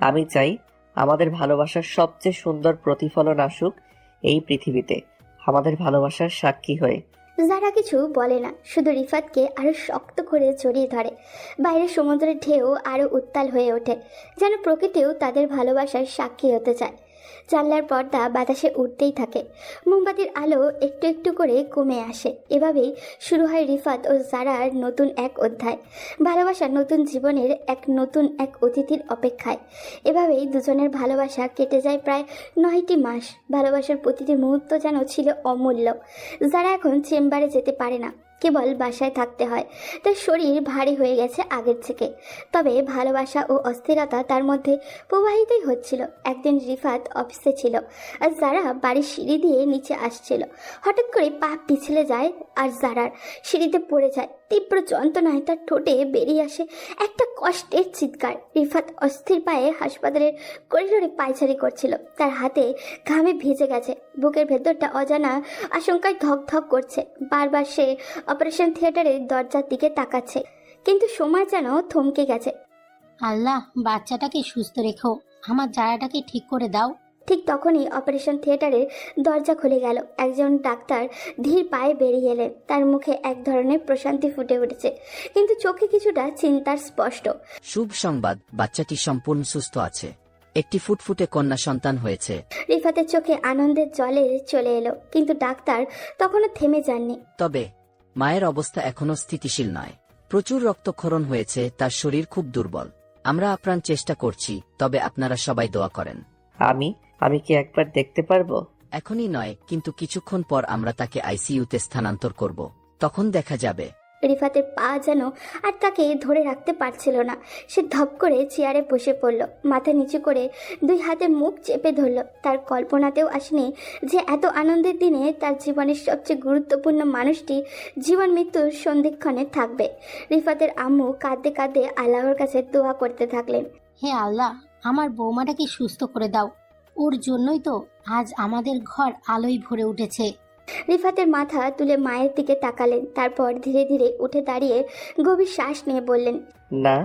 Speaker 2: আমি চাই আমাদের ভালোবাসার সবচেয়ে সুন্দর প্রতিফলন আসুক এই পৃথিবীতে, আমাদের ভালোবাসার সাক্ষী হয়ে।
Speaker 3: যারা কিছু বলে না, শুধু রিফাতকে আরো শক্ত করে জড়িয়ে ধরে। বাইরে সমুদ্রের ঢেউ আরো উত্তাল হয়ে ওঠে, যেন প্রকৃতিও তাদের ভালোবাসার সাক্ষী হতে চায়। জানলার পর্দা বাতাসে উঠতেই থাকে, মোমবাতির আলো একটু একটু করে কমে আসে। এভাবেই শুরু হয় রিফাত ও জারার নতুন এক অধ্যায়, ভালোবাসার নতুন জীবনের নতুন এক অতিথির অপেক্ষায়। এভাবেই দুজনের ভালোবাসা কেটে যায় প্রায় 9টি মাস। ভালোবাসার প্রতিটি মুহূর্ত যেন ছিল অমূল্য। যারা এখন চেম্বারে যেতে পারে না, কেবল বাসায় থাকতে হয়। তার শরীর ভারী হয়ে গেছে আগের থেকে, তবে ভালোবাসা ও অস্থিরতা তার মধ্যে প্রবাহিতই হচ্ছিল। একদিন রিফাত অফিসে ছিল আর যারা বাড়ির সিঁড়ি দিয়ে নিচে আসছিল। হঠাৎ করে পা পিছলে যায় আর জারার সিঁড়িতে পড়ে যায়। তীব্র যন্ত্রণায় তার ঠোঁটে বেরিয়ে আসে একটা কষ্টের চিৎকার। রিফাত অস্থির পায়ে হাসপাতালের করিডোরে পায়চারি করছিল। তার হাতে ঘামে ভিজে গেছে, বুকের ভেতরটা অজানা আশঙ্কায় ধক ধক করছে। বারবার সে অপারেশন থিয়েটারের দরজার দিকে তাকাচ্ছে, কিন্তু সময় যেন থমকে গেছে।
Speaker 1: আল্লাহ, বাচ্চাটাকে সুস্থ রেখো, আমার জায়গাটাকে ঠিক করে দাও।
Speaker 3: ঠিক তখনই অপারেশন থিয়েটারের দরজা খুলে গেল। একজন ডাক্তার ধীর পায়ে বেরিয়ে এলেন। তার মুখে এক ধরনের প্রশান্তি ফুটে উঠেছে, কিন্তু চোখে কিছুটা চিন্তার স্পষ্ট।
Speaker 11: শুভ সংবাদ, বাচ্চাটি সম্পূর্ণ সুস্থ আছে। একটি ফুটফুটে কন্যা সন্তান হয়েছে।
Speaker 3: রিফাতের চোখে আনন্দের জলে চলে এলো, কিন্তু ডাক্তার তখনও থেমে যাননি।
Speaker 11: তবে মায়ের অবস্থা এখনো স্থিতিশীল নয়। প্রচুর রক্তক্ষরণ হয়েছে, তার শরীর খুব দুর্বল। আমরা আপ্রাণ চেষ্টা করছি, তবে আপনারা সবাই দোয়া করেন।
Speaker 2: আমি কি একবার দেখতে পারবো?
Speaker 11: এখনই নয়, কিন্তু কিছুক্ষণ পর আমরা তাকে আইসিইউতে স্থানান্তর করব, তখন দেখা যাবে।
Speaker 3: রিফাতের পা যেন আর তাকে ধরে রাখতে পারছিল না। সে ধপ করে চেয়ারে বসে পড়ল, মাথা নিচু করে 2 হাতে মুখ চেপে ধরল। তার কল্পনাতেও আসেনি যে এত আনন্দের দিনে তার জীবনের সবচেয়ে গুরুত্বপূর্ণ মানুষটি জীবন মৃত্যুর সন্ধিক্ষণে থাকবে। রিফাতের আম্মু কাঁদতে কাঁদতে আল্লাহর কাছে দোয়া করতে থাকলেন।
Speaker 1: হে আল্লাহ, আমার বৌমাটাকে সুস্থ করে দাও, ওর জন্যই তো আজ আমাদের ঘর আলোয় ভরে উঠেছে।
Speaker 3: রিফাতের মাথা তুলে মায়ের দিকে তাকালেন, তারপর ধীরে ধীরে উঠে দাঁড়িয়ে গভীর শ্বাস নিয়ে বললেন,
Speaker 2: না,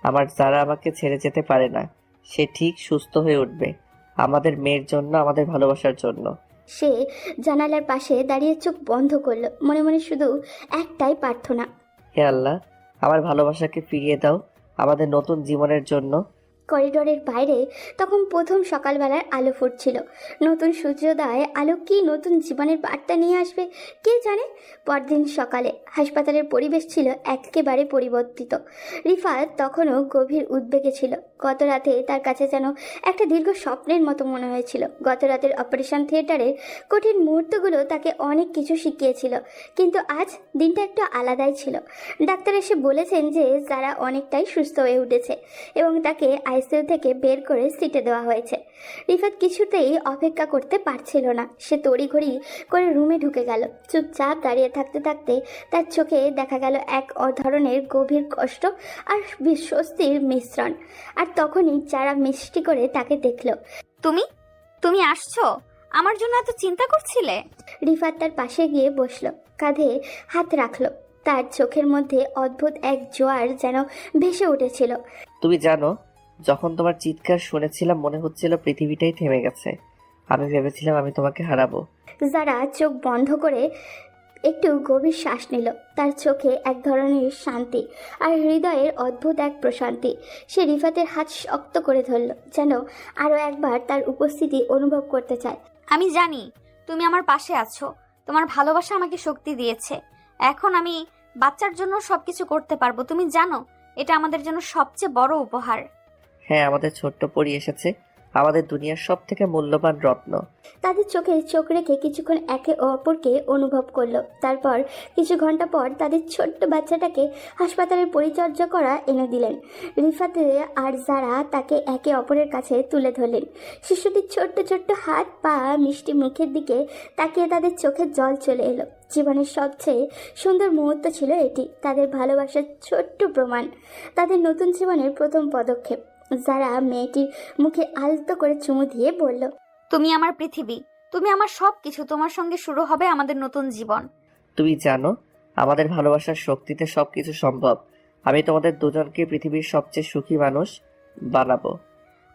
Speaker 2: আমার যারা আমাকে ছেড়ে যেতে পারে না, সে ঠিক সুস্থ হয়ে উঠবে, আমাদের মেয়ের জন্য, আমাদের ভালোবাসার জন্য।
Speaker 3: সে জানালার পাশে দাঁড়িয়ে চোখ বন্ধ করলো, মনে মনে শুধু একটাই প্রার্থনা,
Speaker 2: হে আল্লাহ, আমার ভালোবাসাকে ফিরিয়ে দাও আমাদের নতুন জীবনের জন্য।
Speaker 3: করিডোরের বাইরে তখন প্রথম সকালবেলার আলো ফুটছিল। নতুন সূর্যোদয় আলো কি নতুন জীবনের বার্তা নিয়ে আসবে কে জানে। পরদিন সকালে হাসপাতালের পরিবেশ ছিল একেবারে পরিবর্তিত। রিফাত তখনও গভীর উদ্বেগে ছিল। গত রাতে তার কাছে যেন একটা দীর্ঘ স্বপ্নের মতো মনে হয়েছিল। গত রাতের অপারেশন থিয়েটারের কঠিন মুহূর্তগুলো তাকে অনেক কিছু শিখিয়েছিল, কিন্তু আজ দিনটা একটু আলাদাই ছিল। ডাক্তার এসে বলেছেন যে যারা অনেকটাই সুস্থ হয়ে উঠেছে এবং তাকে আইসিইউ থেকে বের করে সিটে দেওয়া হয়েছে। রিফাত কিছুতেই অপেক্ষা করতে পারছিল না। সে তড়িঘড়ি করে রুমে ঢুকে গেল। চুপচাপ দাঁড়িয়ে থাকতে থাকতে তার চোখে দেখা গেল এক ধরনের গভীর কষ্ট আর বিস্বস্তির মিশ্রণ। আর তখনই যারা মিষ্টি করে তাকে দেখল।
Speaker 6: তুমি তুমি আসছো? আমার জন্য এত চিন্তা করছিলে?
Speaker 3: রিফাত তার পাশে গিয়ে বসলো, কাঁধে হাত রাখলো। তার চোখের মধ্যে অদ্ভুত এক জোয়ার যেন ভেসে উঠেছিল।
Speaker 2: তুমি জানো, যখন তোমার চিৎকার শুনেছিলাম মনে হচ্ছিল পৃথিবীটাই থেমে গেছে। আমি ভেবেছিলাম আমি তোমাকে হারাবো।
Speaker 3: যারা চোখ বন্ধ করে একটু গভীর শ্বাস নিল। তার চোখে এক ধরনের শান্তি আর হৃদয়ের অদ্ভুত এক প্রশান্তি। সে রিফাতের হাত শক্ত করে ধরল, যেন আরও একবার তার উপস্থিতি অনুভব করতে চায়।
Speaker 6: আমি জানি তুমি আমার পাশে আছো, তোমার ভালোবাসা আমাকে শক্তি দিয়েছে। এখন আমি বাচ্চার জন্য সবকিছু করতে পারবো। তুমি জানো, এটা আমাদের জন্য সবচেয়ে বড় উপহার।
Speaker 2: হ্যাঁ, আমাদের ছোট্ট পরী এসেছে, আমাদের দুনিয়ার সব থেকে মূল্যবান রত্ন।
Speaker 3: তাদের চোখে চোখ রেখে কিছুক্ষণ একে অপরকে অনুভব করলো। তারপর কিছু ঘন্টা পর তাদের ছোট্ট বাচ্চাটাকে হাসপাতালের পরিচর্যা করা এনে দিলেন। রিফাতে আর যারা তাকে একে অপরের কাছে তুলে ধরলেন। শিশুটির ছোট্ট ছোট্ট হাত পা মিষ্টি মুখের দিকে তাকিয়ে তাদের চোখে জল চলে এলো। জীবনের সবচেয়ে সুন্দর মুহূর্ত ছিল এটি, তাদের ভালোবাসার ছোট্ট প্রমাণ, তাদের নতুন জীবনের প্রথম পদক্ষেপ। যারা মেয়েটির মুখে আলতো করে চুমু দিয়ে বলল,
Speaker 6: তুমি আমার পৃথিবী, তুমি আমার সবকিছু, তোমার সঙ্গে শুরু হবে আমাদের নতুন জীবন।
Speaker 2: তুমি জানো, আমাদের ভালোবাসার শক্তিতে সবকিছু সম্ভব। আমি তোমাদের দুজনকে পৃথিবীর সবচেয়ে সুখী মানুষ বানাবো।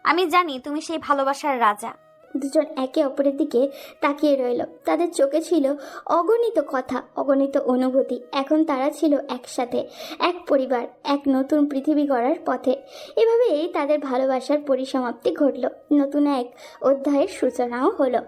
Speaker 6: আমি জানি তুমি সেই ভালোবাসার রাজা।
Speaker 3: দুজন একে অপরের দিকে তাকিয়ে রইল। তাদের চোখে ছিল অগণিত কথা, অগণিত অনুভূতি। এখন তারা ছিল একসাথে, এক পরিবার, এক নতুন পৃথিবী গড়ার পথে। এভাবেই তাদের ভালোবাসার পরিসমাপ্তি ঘটল, নতুন এক অধ্যায়ের সূচনাও হলো।